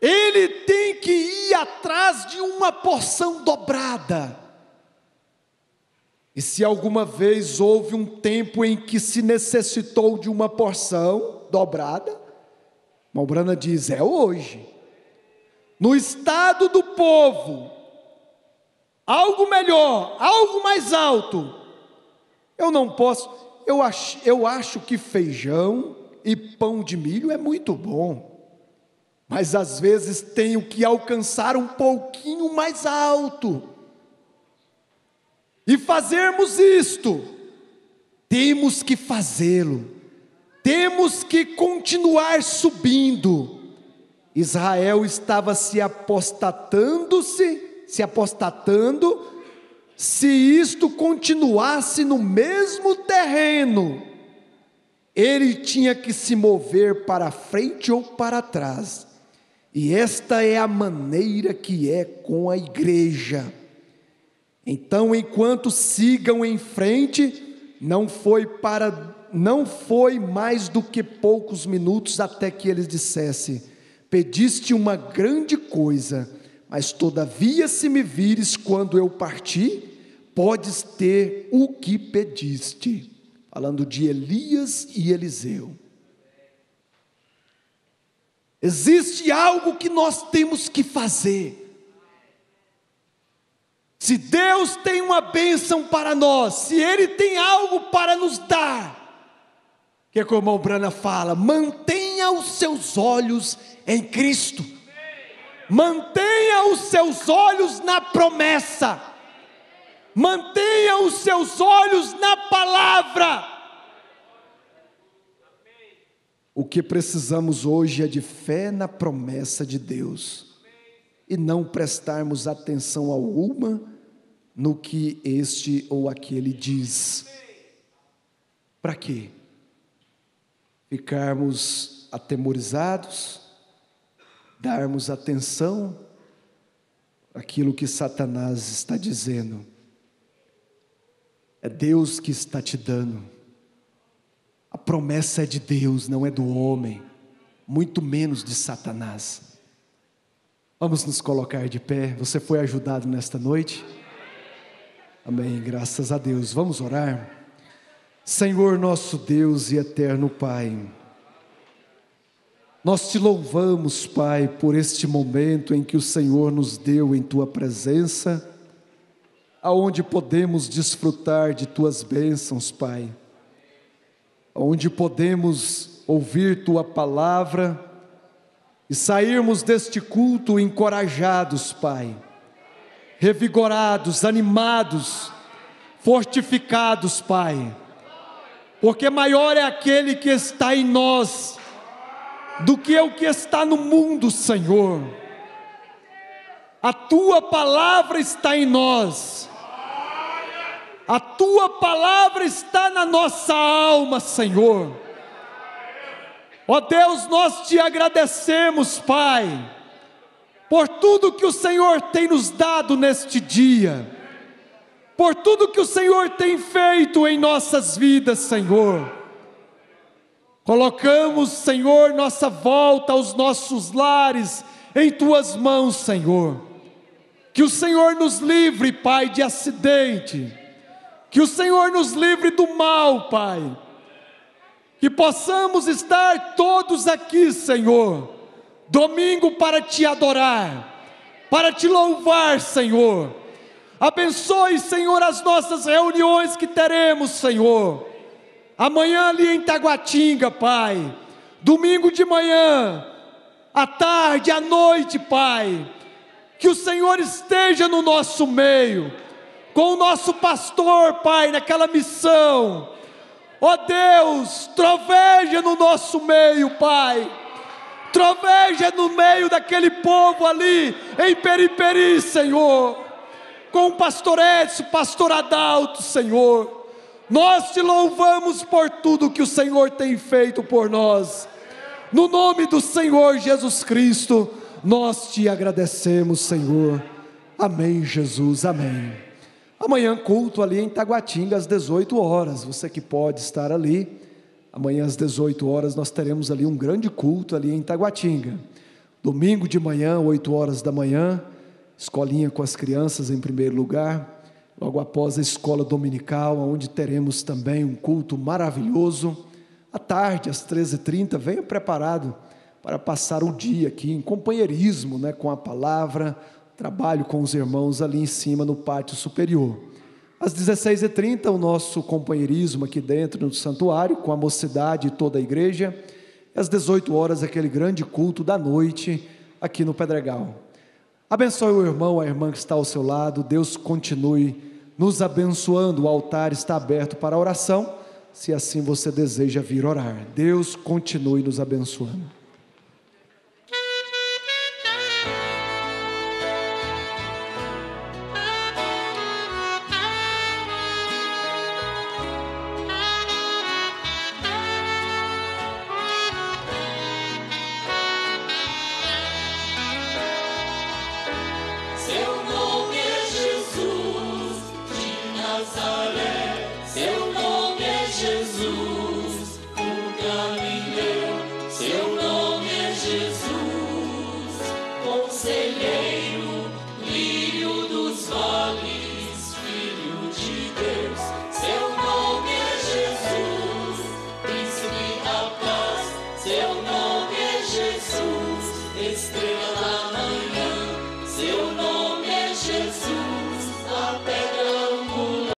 Ele tem que ir atrás de uma porção dobrada. E se alguma vez houve um tempo em que se necessitou de uma porção dobrada, Malbrana diz, é hoje. No estado do povo, algo melhor, algo mais alto, eu não posso, eu acho que feijão e pão de milho é muito bom. Mas às vezes tenho que alcançar um pouquinho mais alto. E fazermos isto, temos que fazê-lo. Temos que continuar subindo. Israel estava se apostatando, se isto continuasse no mesmo terreno, ele tinha que se mover para frente ou para trás. E esta é a maneira que é com a igreja. Então, enquanto sigam em frente, não foi mais do que poucos minutos até que eles dissessem: pediste uma grande coisa, mas todavia se me vires quando eu partir, podes ter o que pediste. Falando de Elias e Eliseu. Existe algo que nós temos que fazer. Se Deus tem uma bênção para nós, se Ele tem algo para nos dar, o que o irmão Brana fala? Mantenha os seus olhos em Cristo. Mantenha os seus olhos na promessa. Mantenha os seus olhos na palavra. O que precisamos hoje é de fé na promessa de Deus, e não prestarmos atenção alguma no que este ou aquele diz. Para quê? Ficarmos atemorizados, darmos atenção àquilo que Satanás está dizendo. É Deus que está te dando.
A promessa é de Deus, não é do homem, muito menos de Satanás. Vamos nos colocar de pé. Você foi ajudado nesta noite? Amém, graças a Deus. Vamos orar. Senhor nosso Deus e eterno Pai, nós te louvamos, Pai, por este momento em que o Senhor nos deu em Tua presença, aonde podemos desfrutar de Tuas bênçãos, Pai, onde podemos ouvir Tua palavra e sairmos deste culto encorajados, Pai, revigorados, animados, fortificados, Pai, porque maior é aquele que está em nós do que o que está no mundo, Senhor. A Tua palavra está em nós, a Tua palavra está na nossa alma, Senhor. Ó Deus, nós te agradecemos, Pai, por tudo que o Senhor tem nos dado neste dia, por tudo que o Senhor tem feito em nossas vidas, Senhor. Colocamos, Senhor, nossa volta aos nossos lares em Tuas mãos, Senhor. Que o Senhor nos livre, Pai, de acidente, que o Senhor nos livre do mal, Pai, que possamos estar todos aqui, Senhor, domingo para Te adorar, para Te louvar, Senhor. Abençoe, Senhor, as nossas reuniões que teremos, Senhor, amanhã ali em Taguatinga, Pai, domingo de manhã, à tarde, à noite, Pai, que o Senhor esteja no nosso meio, com o nosso pastor, Pai, naquela missão. Ó Deus, troveja no nosso meio, Pai, troveja no meio daquele povo ali, em Periperi, Senhor, com o pastor Edson, pastor Adalto, Senhor. Nós Te louvamos por tudo que o Senhor tem feito por nós, no nome do Senhor Jesus Cristo, nós Te agradecemos, Senhor. Amém, Jesus, amém. Amanhã culto ali em Taguatinga às 18 horas, você que pode estar ali, amanhã às 18 horas nós teremos ali um grande culto ali em Taguatinga. Domingo de manhã, 8 horas da manhã, escolinha com as crianças em primeiro lugar, logo após a escola dominical, onde teremos também um culto maravilhoso. À tarde, às 13h30, venha preparado para passar o dia aqui em companheirismo, né, com a palavra, trabalho com os irmãos ali em cima no pátio superior. Às 16h30, o nosso companheirismo aqui dentro do santuário, com a mocidade e toda a igreja. E às 18 horas, aquele grande culto da noite aqui no Pedregal. Abençoe o irmão, a irmã que está ao seu lado. Deus continue nos abençoando. O altar está aberto para a oração, se assim você deseja vir orar. Deus continue nos abençoando.
Seu nome é Jesus de Nazaré, seu nome é Jesus.